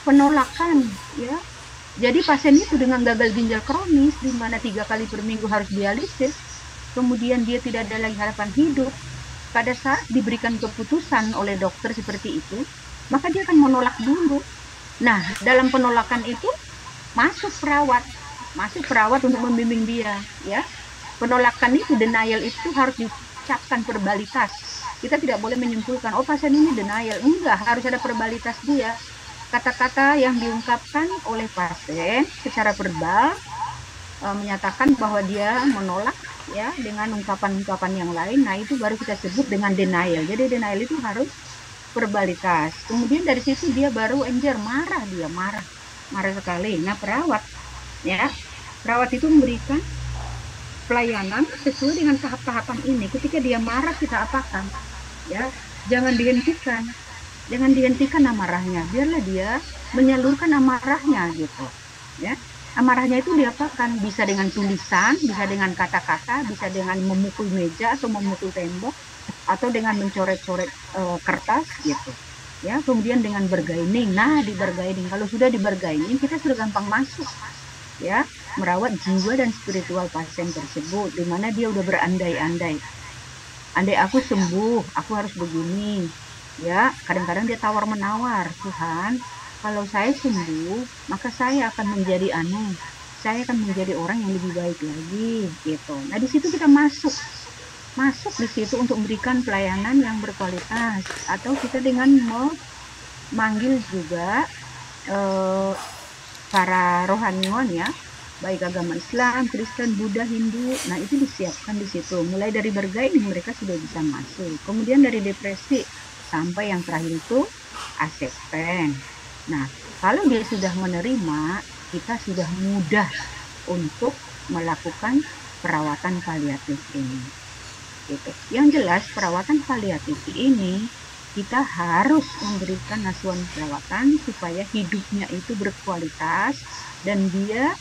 penolakan, ya. Jadi pasien itu dengan gagal ginjal kronis, di mana 3 kali per minggu harus dialisis, kemudian dia tidak ada lagi harapan hidup. Pada saat diberikan keputusan oleh dokter seperti itu, maka dia akan menolak dulu. Nah, dalam penolakan itu masuk perawat untuk membimbing dia, ya. Penolakan itu, denial itu harus diucapkan verbalitas. Kita tidak boleh menyimpulkan, oh pasien ini denial. Enggak, harus ada verbalitas dia. Kata-kata yang diungkapkan oleh pasien secara verbal menyatakan bahwa dia menolak, ya dengan ungkapan-ungkapan yang lain. Nah, itu baru kita sebut dengan denial. Jadi denial itu harus verbalitas. Kemudian dari situ dia baru marah, dia marah sekali. Nah, perawat itu memberikan pelayanan sesuai dengan tahap-tahapan ini. Ketika dia marah, kita apakan? Ya, jangan dihentikan amarahnya. Biarlah dia menyalurkan amarahnya gitu. Ya, amarahnya itu diapakan? Bisa dengan tulisan, bisa dengan kata-kata, bisa dengan memukul meja atau memukul tembok, atau dengan mencoret-coret kertas gitu. Ya, kemudian dengan bergaining. Nah, di bergaining, kalau sudah di bergaining, kita sudah gampang masuk. Ya, merawat jiwa dan spiritual pasien tersebut, di mana dia udah berandai-andai. Andai aku sembuh, aku harus begini. Ya, kadang-kadang dia tawar-menawar, Tuhan, kalau saya sembuh, maka saya akan menjadi aneh. Saya akan menjadi orang yang lebih baik lagi, gitu. Nah, di situ kita masuk di situ untuk memberikan pelayanan yang berkualitas, atau kita dengan memanggil juga para rohaniwan ya, baik agama Islam, Kristen, Buddha, Hindu. Nah, itu disiapkan di situ. Mulai dari bergaining mereka sudah bisa masuk. Kemudian dari depresi sampai yang terakhir itu asesmen. Nah, kalau dia sudah menerima, kita sudah mudah untuk melakukan perawatan paliatif ini. Gitu. Yang jelas perawatan paliatif ini kita harus memberikan asuhan perawatan supaya hidupnya itu berkualitas dan dia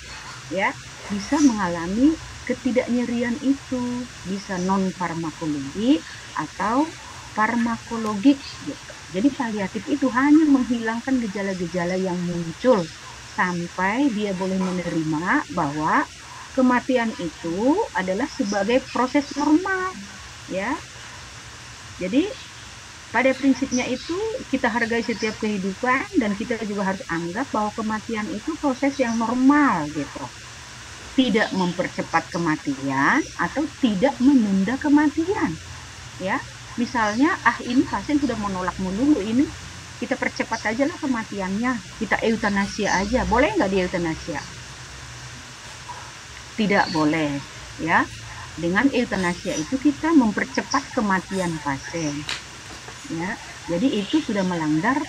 ya bisa mengalami ketidaknyerian itu, bisa non farmakologi atau farmakologik gitu. Jadi paliatif itu hanya menghilangkan gejala-gejala yang muncul sampai dia boleh menerima bahwa kematian itu adalah sebagai proses normal, ya. Jadi pada prinsipnya itu kita hargai setiap kehidupan dan kita juga harus anggap bahwa kematian itu proses yang normal gitu. Tidak mempercepat kematian atau tidak menunda kematian, ya. Misalnya, ini pasien sudah menolak melulu, ini kita percepat aja lah kematiannya, kita eutanasia aja, boleh nggak di eutanasia? Tidak boleh, ya. Dengan eutanasia itu kita mempercepat kematian pasien, ya. Jadi itu sudah melanggar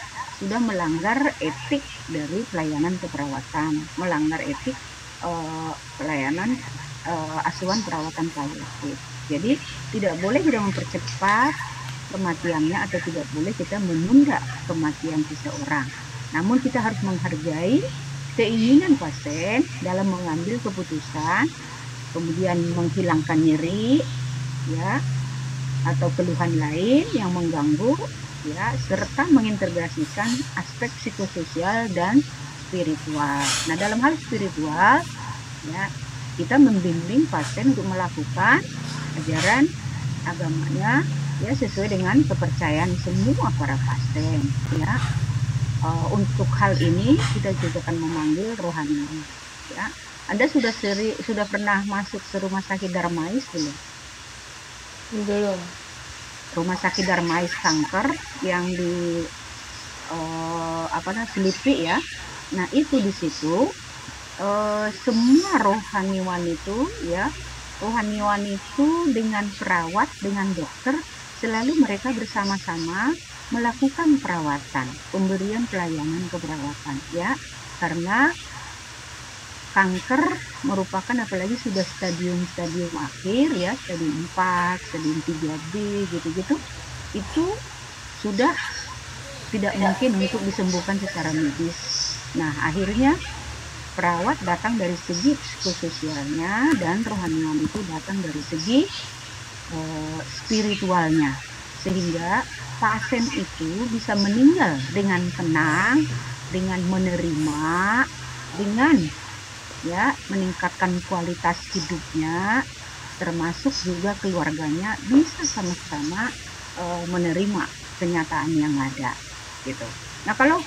etik dari pelayanan keperawatan, melanggar etik pelayanan asuhan perawatan paliatif. Jadi tidak boleh kita mempercepat kematiannya atau tidak boleh kita menunda kematian seseorang. Namun kita harus menghargai keinginan pasien dalam mengambil keputusan, kemudian menghilangkan nyeri, ya, atau keluhan lain yang mengganggu, ya, serta mengintegrasikan aspek psikososial dan spiritual. Nah, dalam hal spiritual, ya, kita membimbing pasien untuk melakukan ajaran agamanya, ya, sesuai dengan kepercayaan semua para pasien, ya. Untuk hal ini kita juga akan memanggil rohaniwan, ya. Anda sudah pernah masuk ke rumah sakit Darmais belum? Belum. Rumah sakit Darmais kanker yang di Selipi ya. Nah, itu di situ semua rohaniwan itu, ya, rohaniwan itu dengan perawat, dengan dokter, selalu mereka bersama-sama melakukan perawatan, pemberian pelayanan keperawatan, ya, karena kanker merupakan, apalagi sudah stadium akhir, ya, stadium 4, stadium 3B, gitu-gitu, itu sudah tidak mungkin untuk disembuhkan secara medis. Nah, akhirnya perawat datang dari segi psikososialnya dan rohaniwan itu datang dari segi spiritualnya, sehingga pasien itu bisa meninggal dengan tenang, dengan menerima, dengan, ya, meningkatkan kualitas hidupnya, termasuk juga keluarganya bisa sama-sama menerima kenyataan yang ada, gitu. Nah, kalau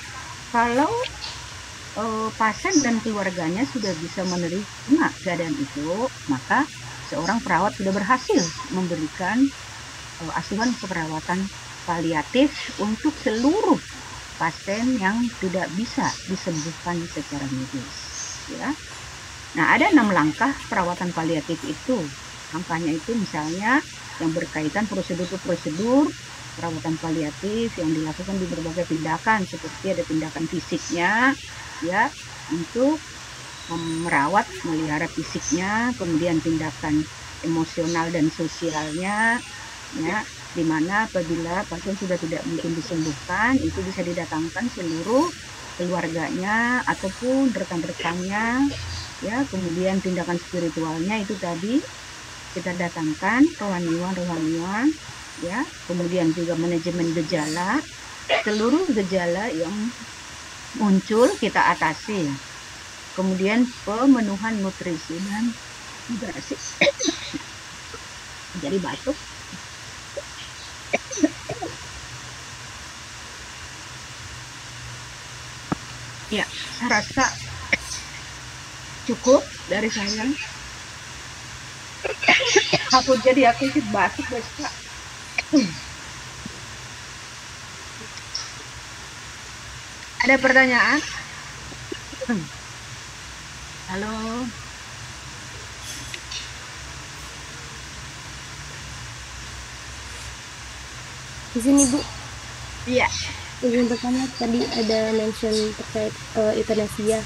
pasien dan keluarganya sudah bisa menerima keadaan itu, maka seorang perawat sudah berhasil memberikan asuhan keperawatan paliatif untuk seluruh pasien yang tidak bisa disembuhkan secara medis, ya. Nah, ada 6 langkah perawatan paliatif itu. angkanya itu misalnya yang berkaitan prosedur-prosedur perawatan paliatif yang dilakukan di berbagai tindakan, seperti ada tindakan fisiknya, ya, untuk merawat, melihara fisiknya, kemudian tindakan emosional dan sosialnya, ya, di mana apabila pasien sudah tidak mungkin disembuhkan, itu bisa didatangkan seluruh keluarganya ataupun rekan-rekannya, ya, kemudian tindakan spiritualnya itu tadi kita datangkan rohaniwan, ya, kemudian juga manajemen gejala, seluruh gejala yang muncul kita atasi, kemudian pemenuhan nutrisi dan hidrasi. Jadi batuk. Ya, saya rasa cukup dari saya. Aku sih batuk besok. Ada pertanyaan? Halo. Izin Ibu. Iya. Izin pertama tadi ada mention terkait euthanasia.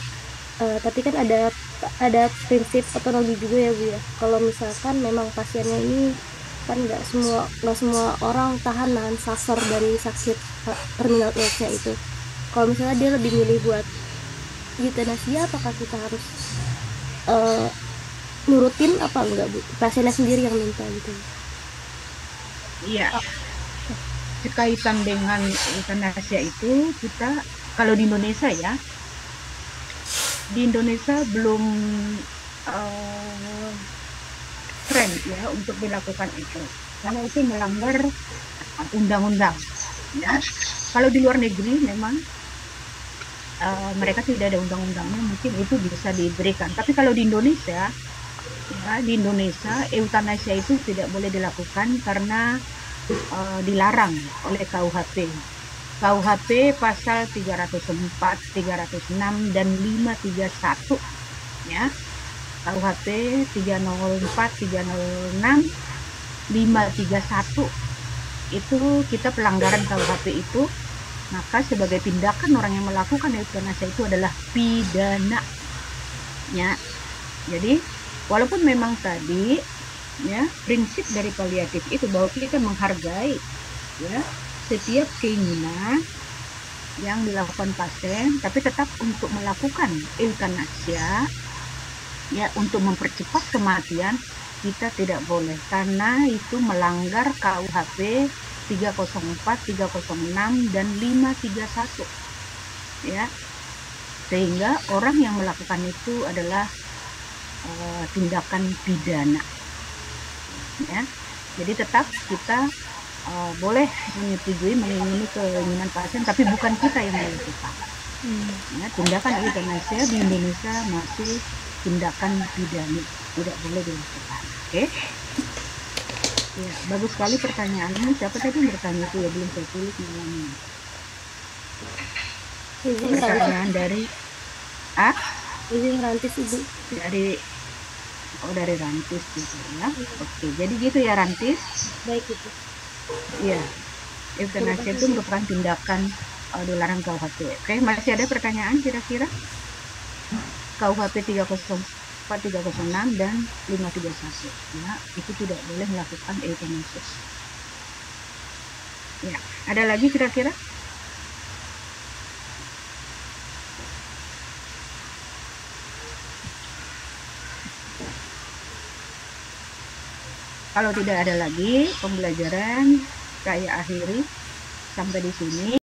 Tapi kan ada prinsip otonomi juga ya Bu ya. Kalau misalkan memang pasiennya ini kan nggak semua orang tahan nahan suffer dari sakit terminal illness-nya itu. Kalau misalnya dia lebih milih buat euthanasia, apakah kita harus nurutin apa enggak Bu? Pasiennya sendiri yang minta gitu. Iya. Berkaitan dengan euthanasia itu kita kalau di Indonesia ya, di Indonesia belum tren ya untuk dilakukan itu, karena itu melanggar undang-undang. Ya. Kalau di luar negeri memang mereka tidak ada undang-undangnya, mungkin itu bisa diberikan. Tapi kalau di Indonesia, ya, di Indonesia euthanasia itu tidak boleh dilakukan karena dilarang oleh KUHP. KUHP pasal 304, 306 dan 531 ya. KUHP 304, 306, 531 itu kita pelanggaran KUHP itu, maka sebagai tindakan orang yang melakukan euthanasia itu adalah pidana. Ya. Jadi walaupun memang tadi ya prinsip dari paliatif itu bahwa kita menghargai ya setiap keinginan yang dilakukan pasien, tapi tetap untuk melakukan euthanasia ya untuk mempercepat kematian kita tidak boleh, karena itu melanggar KUHP 304, 306 dan 531 ya, sehingga orang yang melakukan itu adalah tindakan pidana ya. Jadi tetap kita boleh menyetujui, mengingini keinginan pasien, tapi bukan kita yang melakukan. Ya, tindakan euthanasia di Indonesia masih tindakan pidana, tidak boleh dilakukan. Oke? Ya, bagus sekali pertanyaannya. Siapa tadi yang bertanya itu ya, belum saya tulis namanya. Pertanyaan dari Izin Rantis Ibu. Dari Rantis gitu ya. Oke, jadi gitu ya Rantis. Baik Ibu. Iya, euthanasia itu merupakan tindakan dilarang KUHP. Oke, masih ada pertanyaan kira-kira? KUHP 304, 306 dan 531 ya, itu tidak boleh melakukan euthanasia. Ya, ada lagi kira-kira? Kalau tidak ada lagi, pembelajaran saya akhiri sampai di sini.